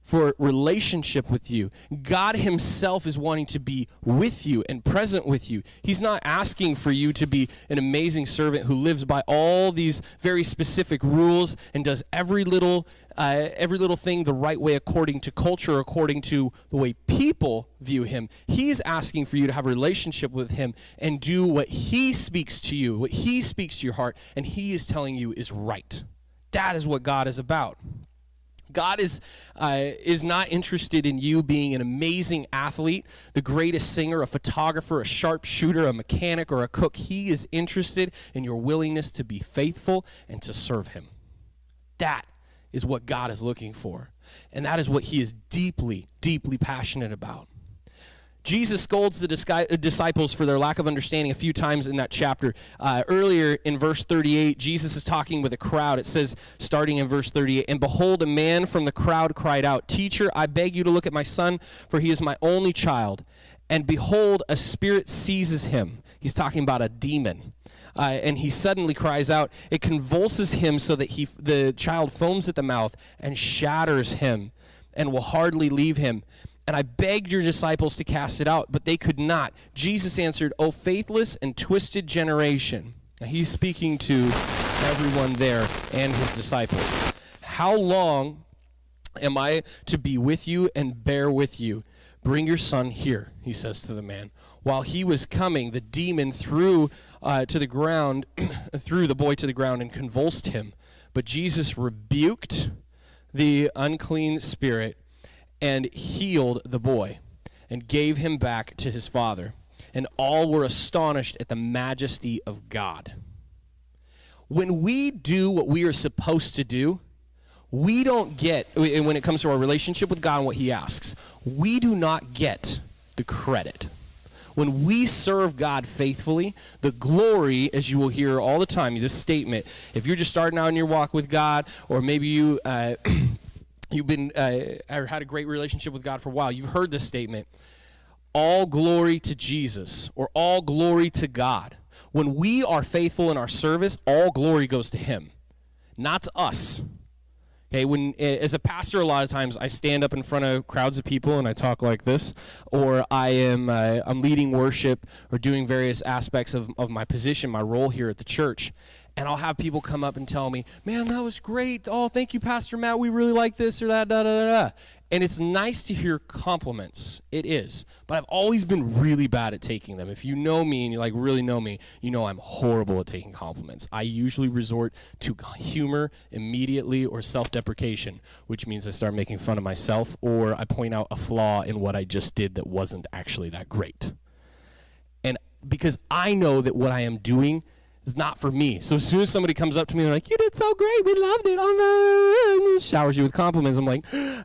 for relationship with you. God himself is wanting to be with you and present with you. He's not asking for you to be an amazing servant who lives by all these very specific rules and does every little thing the right way according to culture, according to the way people view him. He's asking for you to have a relationship with him and do what he speaks to you, what he speaks to your heart, and he is telling you is right. That is what God is about. God is not interested in you being an amazing athlete, the greatest singer, a photographer, a sharpshooter, a mechanic, or a cook. He is interested in your willingness to be faithful and to serve him. That is what God is looking for. And that is what he is deeply, deeply passionate about. Jesus scolds the disciples for their lack of understanding a few times in that chapter. Earlier in verse 38, Jesus is talking with a crowd. It says, starting in verse 38, "And behold, a man from the crowd cried out, 'Teacher, I beg you to look at my son, for he is my only child. And behold, a spirit seizes him.'" He's talking about a demon. "And he suddenly cries out. It convulses him so that the child foams at the mouth and shatters him and will hardly leave him. And I begged your disciples to cast it out, but they could not. Jesus answered, 'O faithless and twisted generation.'" Now he's speaking to everyone there and his disciples. "How long am I to be with you and bear with you? Bring your son here," he says to the man. While he was coming, the demon threw the boy to the ground and convulsed him. But Jesus rebuked the unclean spirit and healed the boy and gave him back to his father. And all were astonished at the majesty of God. When we do what we are supposed to do, we don't get, when it comes to our relationship with God and what he asks, we do not get the credit. When we serve God faithfully, the glory, as you will hear all the time, this statement, if you're just starting out in your walk with God, or maybe you've been or had a great relationship with God for a while, you've heard this statement, all glory to Jesus, or all glory to God. When we are faithful in our service, all glory goes to him, not to us. Okay, as a pastor, a lot of times I stand up in front of crowds of people and I talk like this, or I'm leading worship or doing various aspects of my position, my role here at the church. And I'll have people come up and tell me, "Man, that was great. Oh, thank you, Pastor Matt. We really like this or that, da-da-da-da." And it's nice to hear compliments. It is. But I've always been really bad at taking them. If you know me and you really know me, you know I'm horrible at taking compliments. I usually resort to humor immediately or self-deprecation, which means I start making fun of myself or I point out a flaw in what I just did that wasn't actually that great. And because I know that what I am doing is not for me. So as soon as somebody comes up to me and like, "You did so great, we loved it," showers you with compliments, I'm like,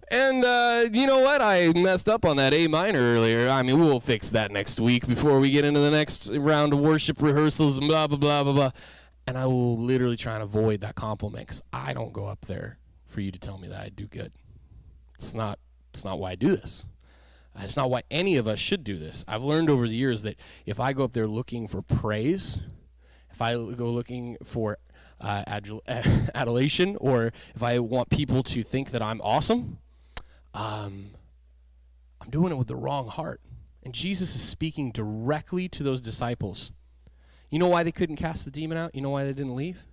"And you know what? I messed up on that A minor earlier. I mean, we'll fix that next week before we get into the next round of worship rehearsals and blah, blah, blah, blah, blah." And I will literally try and avoid that compliment because I don't go up there for you to tell me that I do good. It's not why I do this. It's not why any of us should do this. I've learned over the years that if I go up there looking for praise, if I go looking for adulation, or if I want people to think that I'm awesome, I'm doing it with the wrong heart. And Jesus is speaking directly to those disciples. You know why they couldn't cast the demon out? You know why they didn't leave?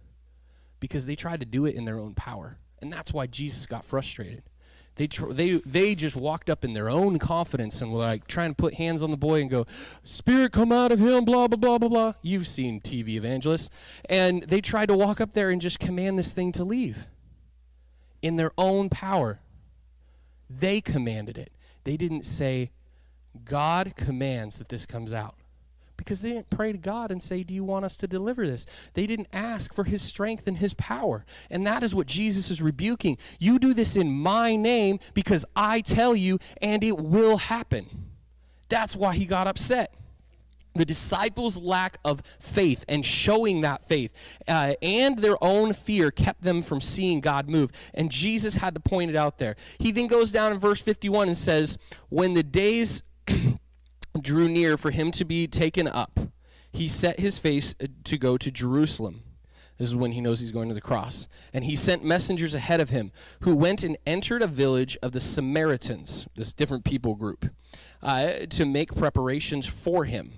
Because they tried to do it in their own power. And that's why Jesus got frustrated. They just walked up in their own confidence and were like trying to put hands on the boy and go, "Spirit, come out of him, blah, blah, blah, blah, blah." You've seen TV evangelists. And they tried to walk up there and just command this thing to leave in their own power. They commanded it. They didn't say, "God commands that this comes out." Because they didn't pray to God and say, "Do you want us to deliver this?" They didn't ask for his strength and his power. And that is what Jesus is rebuking. You do this in my name because I tell you, and it will happen. That's why he got upset. The disciples' lack of faith and showing that faith and their own fear kept them from seeing God move. And Jesus had to point it out there. He then goes down in verse 51 and says, when the days drew near for him to be taken up, he set his face to go to Jerusalem. This is when he knows he's going to the cross. And he sent messengers ahead of him who went and entered a village of the Samaritans, this different people group, to make preparations for him.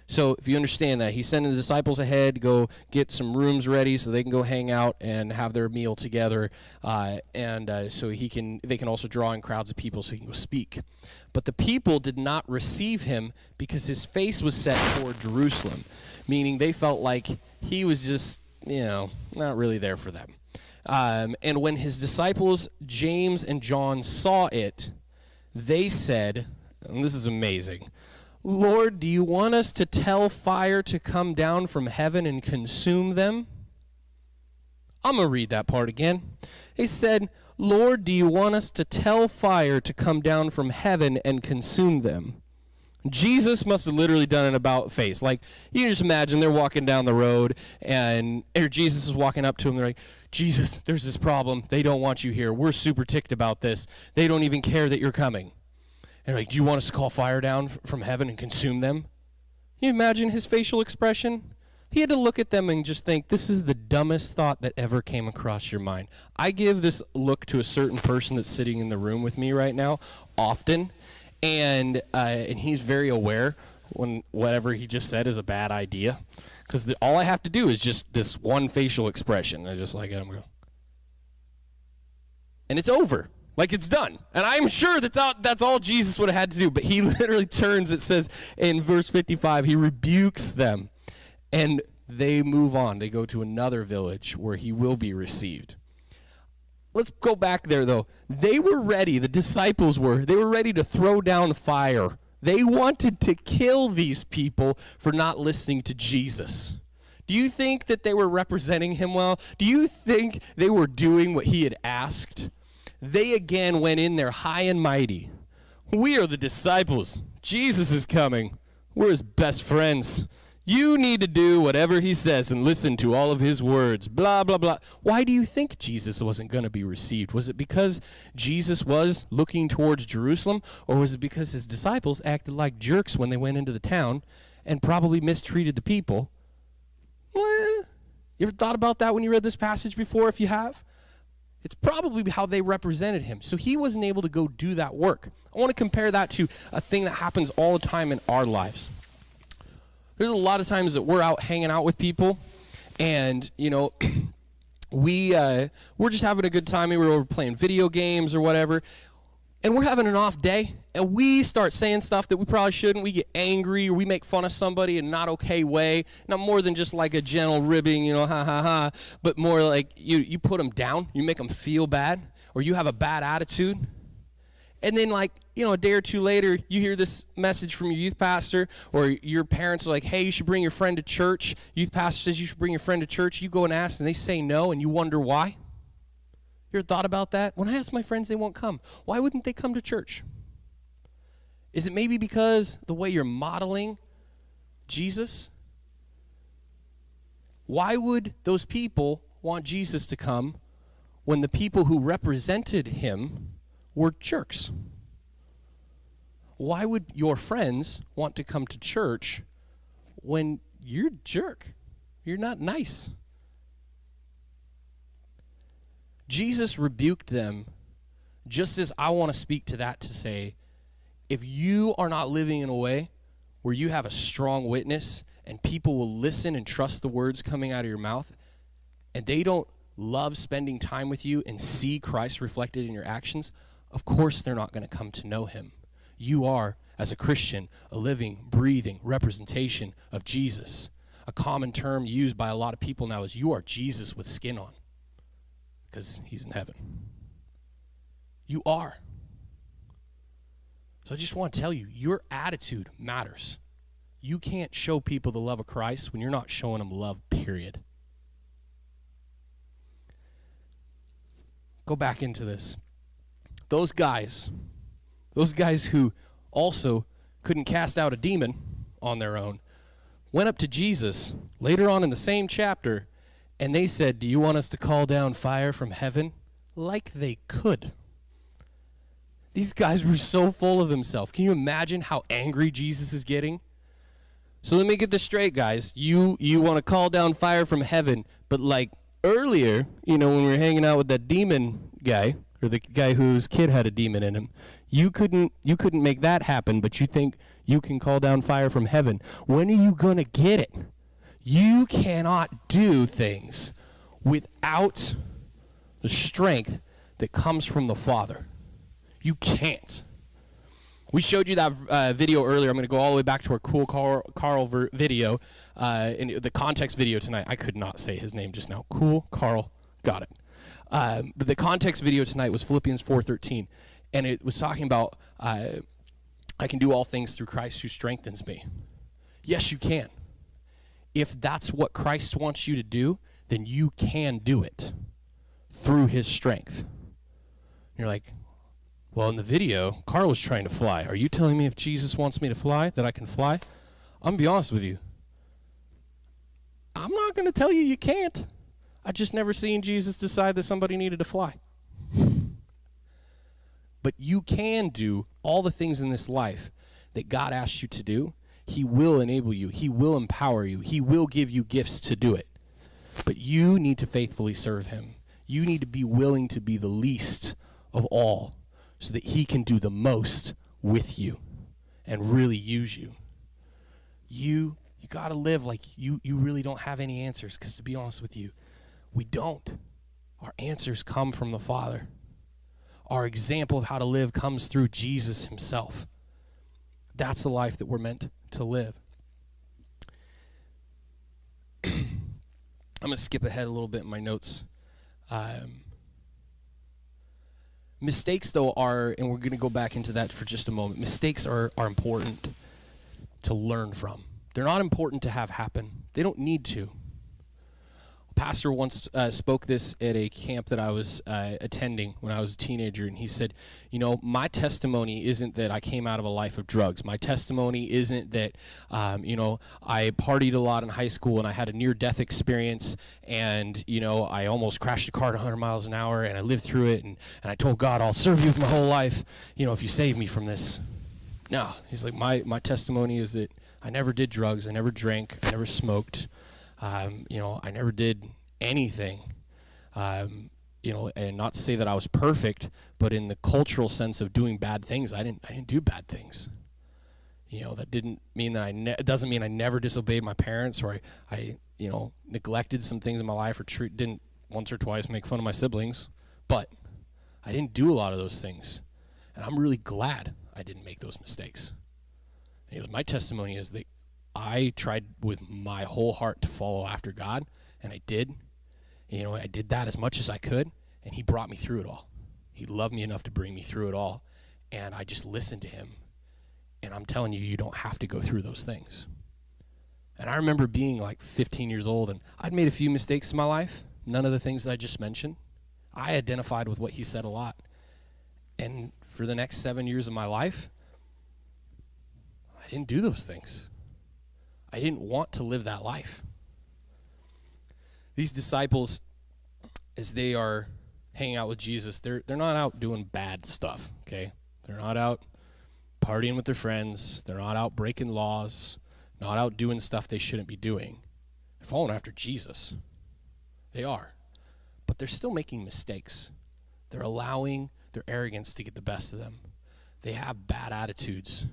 So if you understand that, he's sending the disciples ahead to go get some rooms ready so they can go hang out and have their meal together, so they can also draw in crowds of people so he can go speak. But the people did not receive him because his face was set toward Jerusalem, meaning they felt like he was just, not really there for them. And when his disciples, James and John, saw it, they said, and this is amazing, "Lord, do you want us to tell fire to come down from heaven and consume them?" I'm going to read that part again. They said, "Lord, do you want us to tell fire to come down from heaven and consume them?" Jesus must have literally done an about face. Like, you can just imagine they're walking down the road, or Jesus is walking up to them. They're like, "Jesus, there's this problem. They don't want you here. We're super ticked about this. They don't even care that you're coming." And like, "Do you want us to call fire down from heaven and consume them?" Can you imagine his facial expression? He had to look at them and just think, this is the dumbest thought that ever came across your mind. I give this look to a certain person that's sitting in the room with me right now often, and he's very aware when whatever he just said is a bad idea, because all I have to do is just this one facial expression. I just like at him go, and it's over. Like, it's done. And I'm sure that's all Jesus would have had to do. But he literally turns, it says in verse 55, he rebukes them. And they move on. They go to another village where he will be received. Let's go back there, though. They were ready, the disciples were. They were ready to throw down fire. They wanted to kill these people for not listening to Jesus. Do you think that they were representing him well? Do you think they were doing what he had asked? They again went in there high and mighty. "We are the disciples. Jesus is coming. We're his best friends. You need to do whatever he says and listen to all of his words." Blah, blah, blah. Why do you think Jesus wasn't going to be received? Was it because Jesus was looking towards Jerusalem, or was it because his disciples acted like jerks when they went into the town and probably mistreated the people? You ever thought about that when you read this passage before? If you have, it's probably how they represented him. So he wasn't able to go do that work. I want to compare that to a thing that happens all the time in our lives. There's a lot of times that we're out hanging out with people, and we're just having a good time. Maybe we're playing video games or whatever, and we're having an off day, and we start saying stuff that we probably shouldn't. We get angry, or we make fun of somebody in a not okay way. Not more than just like a gentle ribbing, ha ha ha, but more like you put them down, you make them feel bad, or you have a bad attitude. And then a day or two later, you hear this message from your youth pastor, or your parents are like, "Hey, you should bring your friend to church." Youth pastor says you should bring your friend to church. You go and ask, and they say no, and you wonder why. You ever thought about that? When I ask my friends, they won't come. Why wouldn't they come to church? Is it maybe because the way you're modeling Jesus? Why would those people want Jesus to come when the people who represented him were jerks? Why would your friends want to come to church when you're a jerk? You're not nice. Jesus rebuked them, just as I want to speak to that to say, if you are not living in a way where you have a strong witness and people will listen and trust the words coming out of your mouth, and they don't love spending time with you and see Christ reflected in your actions, of course they're not going to come to know him. You are, as a Christian, a living, breathing representation of Jesus. A common term used by a lot of people now is you are Jesus with skin on, because he's in heaven. You are. So I just want to tell you, your attitude matters. You can't show people the love of Christ when you're not showing them love, period. Go back into this. Those guys who also couldn't cast out a demon on their own, went up to Jesus later on in the same chapter, and they said, "Do you want us to call down fire from heaven?" Like they could. These guys were so full of themselves. Can you imagine how angry Jesus is getting? So let me get this straight, guys. You want to call down fire from heaven, but like earlier, when we were hanging out with that demon guy, or the guy whose kid had a demon in him, you couldn't make that happen, but you think you can call down fire from heaven. When are you going to get it? You cannot do things without the strength that comes from the Father. You can't. We showed you that video earlier. I'm going to go all the way back to our Cool Carl video, in the context video tonight. I could not say his name just now. Cool Carl, got it. But the context video tonight was Philippians 4:13, and it was talking about I can do all things through Christ who strengthens me. Yes, you can. If that's what Christ wants you to do, then you can do it through his strength. You're like, well, in the video, Carl was trying to fly. Are you telling me if Jesus wants me to fly, that I can fly? I'm going to be honest with you. I'm not going to tell you you can't. I just never seen Jesus decide that somebody needed to fly. But you can do all the things in this life that God asks you to do. He will enable you. He will empower you. He will give you gifts to do it. But you need to faithfully serve him. You need to be willing to be the least of all, so that he can do the most with you and really use you. You got to live like you really don't have any answers, because to be honest with you, we don't. Our answers come from the Father. Our example of how to live comes through Jesus himself. That's the life that we're meant to live. I'm going to skip ahead a little bit in my notes. Mistakes, though, are, and we're going to go back into that for just a moment, mistakes are important to learn from. They're not important to have happen. They don't need to. A pastor once spoke this at a camp that I was attending when I was a teenager, and he said, my testimony isn't that I came out of a life of drugs. My testimony isn't that, I partied a lot in high school and I had a near-death experience, and, I almost crashed a car at 100 miles an hour, and I lived through it, and I told God, I'll serve you with my whole life, if you save me from this. No, he's like, my testimony is that I never did drugs, I never drank, I never smoked, I never did anything, and not to say that I was perfect, but in the cultural sense of doing bad things, I didn't do bad things. That didn't mean that it doesn't mean I never disobeyed my parents, or I neglected some things in my life, or didn't once or twice make fun of my siblings, but I didn't do a lot of those things, and I'm really glad I didn't make those mistakes. My testimony is that I tried with my whole heart to follow after God, and I did. I did that as much as I could, and he brought me through it all. He loved me enough to bring me through it all, and I just listened to him. And I'm telling you, you don't have to go through those things. And I remember being like 15 years old, and I'd made a few mistakes in my life, none of the things that I just mentioned. I identified with what he said a lot. And for the next 7 years of my life, I didn't do those things. I didn't want to live that life. These disciples, as they are hanging out with Jesus, they're not out doing bad stuff, okay? They're not out partying with their friends. They're not out breaking laws, not out doing stuff they shouldn't be doing. They're following after Jesus. They are. But they're still making mistakes. They're allowing their arrogance to get the best of them. They have bad attitudes.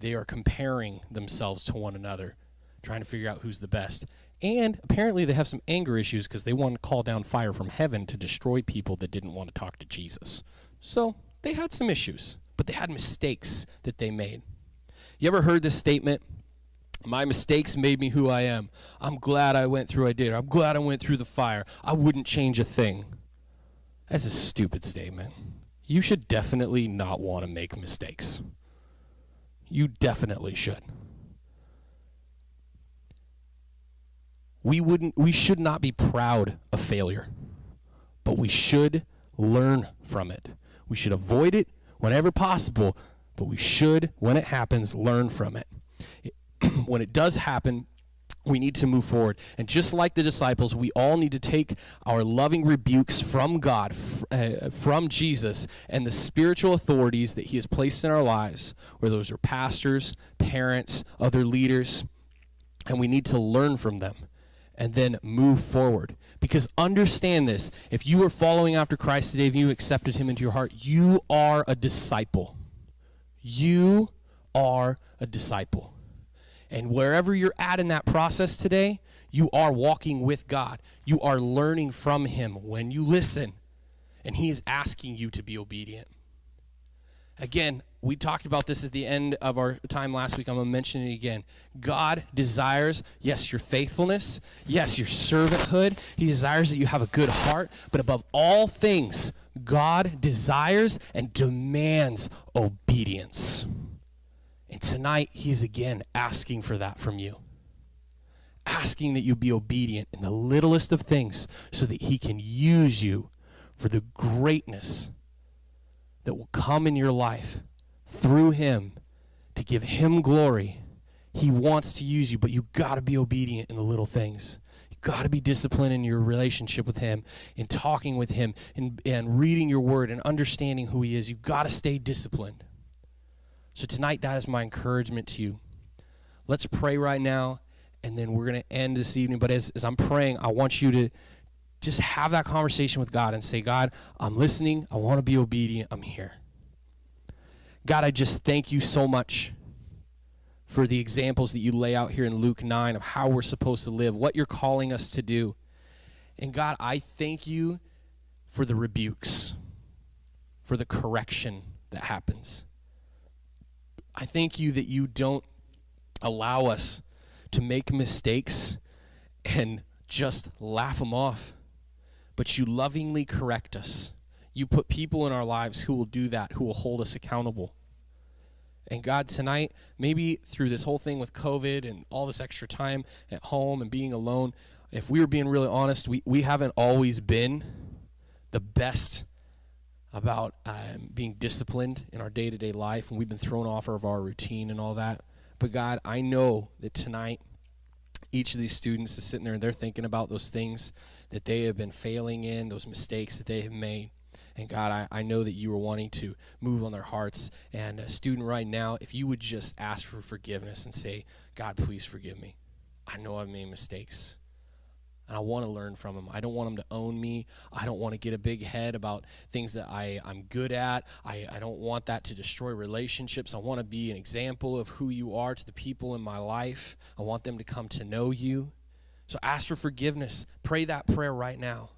They are comparing themselves to one another, trying to figure out who's the best. And apparently they have some anger issues because they want to call down fire from heaven to destroy people that didn't want to talk to Jesus. So they had some issues, but they had mistakes that they made. You ever heard this statement? My mistakes made me who I am. I'm glad I went through what I did. I'm glad I went through the fire. I wouldn't change a thing. That's a stupid statement. You should definitely not want to make mistakes. You definitely should. We should not be proud of failure, but we should learn from it. We should avoid it whenever possible, but we should, when it happens, learn from it. When it does happen, we need to move forward. And just like the disciples, we all need to take our loving rebukes from God, from Jesus, and the spiritual authorities that he has placed in our lives, where those are pastors, parents, other leaders, and we need to learn from them and then move forward. Because understand this, if you are following after Christ today, if you accepted him into your heart, you are a disciple. You are a disciple. And wherever you're at in that process today, you are walking with God. You are learning from him when you listen. And he is asking you to be obedient. Again, we talked about this at the end of our time last week. I'm going to mention it again. God desires, yes, your faithfulness. Yes, your servanthood. He desires that you have a good heart. But above all things, God desires and demands obedience. And tonight, he's again asking for that from you. Asking that you be obedient in the littlest of things so that he can use you for the greatness that will come in your life through him to give him glory. He wants to use you, but you got to be obedient in the little things. You got to be disciplined in your relationship with him, in talking with him, and reading your word and understanding who he is. You got to stay disciplined. So tonight, that is my encouragement to you. Let's pray right now, and then we're going to end this evening. But as I'm praying, I want you to just have that conversation with God and say, God, I'm listening. I want to be obedient. I'm here. God, I just thank you so much for the examples that you lay out here in Luke 9 of how we're supposed to live, what you're calling us to do. And God, I thank you for the rebukes, for the correction that happens. I thank you that you don't allow us to make mistakes and just laugh them off, but you lovingly correct us. You put people in our lives who will do that, who will hold us accountable. And God, tonight, maybe through this whole thing with COVID and all this extra time at home and being alone, if we were being really honest, we haven't always been the best about being disciplined in our day-to-day life, and we've been thrown off of our routine and all that. But God, I know that tonight, each of these students is sitting there and they're thinking about those things that they have been failing in, those mistakes that they have made. And God, I know that you are wanting to move on their hearts. And a student right now, if you would just ask for forgiveness and say, God, please forgive me. I know I've made mistakes. And I want to learn from them. I don't want them to own me. I don't want to get a big head about things that I'm good at. I don't want that to destroy relationships. I want to be an example of who you are to the people in my life. I want them to come to know you. So ask for forgiveness. Pray that prayer right now.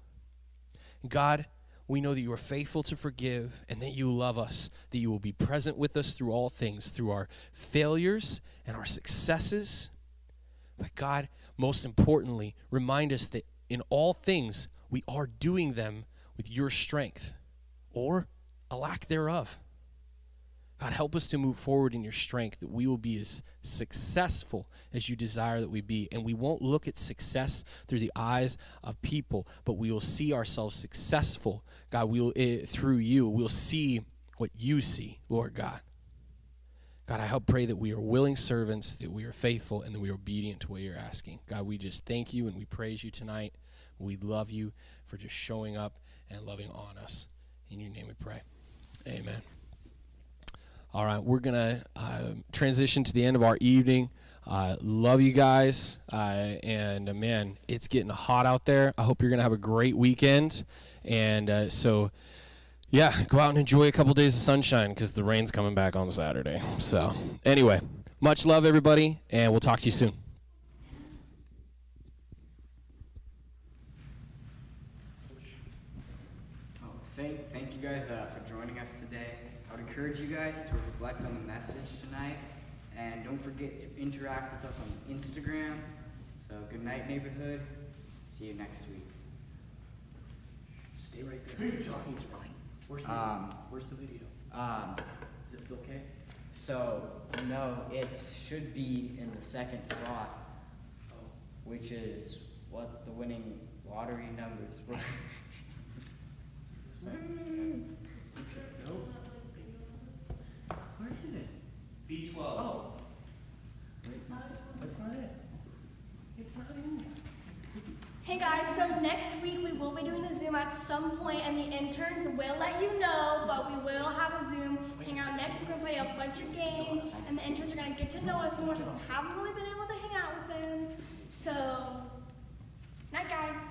God, we know that you are faithful to forgive and that you love us, that you will be present with us through all things, through our failures and our successes. But God, most importantly, remind us that in all things, we are doing them with your strength or a lack thereof. God, help us to move forward in your strength, that we will be as successful as you desire that we be. And we won't look at success through the eyes of people, but we will see ourselves successful, God, through you. We'll see what you see, Lord God. God, I pray that we are willing servants, that we are faithful, and that we are obedient to what you're asking. God, we just thank you and we praise you tonight. We love you for just showing up and loving on us. In your name we pray. Amen. All right, we're going to transition to the end of our evening. Love you guys. And man, it's getting hot out there. I hope you're going to have a great weekend. And so yeah, go out and enjoy a couple days of sunshine because the rain's coming back on Saturday. So anyway, much love, everybody, and we'll talk to you soon. Thank you guys for joining us today. I would encourage you guys to reflect on the message tonight, and don't forget to interact with us on Instagram. So good night, neighborhood. See you next week. Stay right there. Who's talking to me? Where's the video? Is it okay? So no, it should be in the second spot, which is what the winning lottery numbers were. Nope. Where is it? B12. Oh. Wait, that's not it. It's not in there. Hey guys, so next week we will be doing a Zoom at some point, and the interns will let you know, but we will have a Zoom hangout next week. We're going to play a bunch of games, and the interns are going to get to know us more, so we haven't really been able to hang out with them. So, night guys.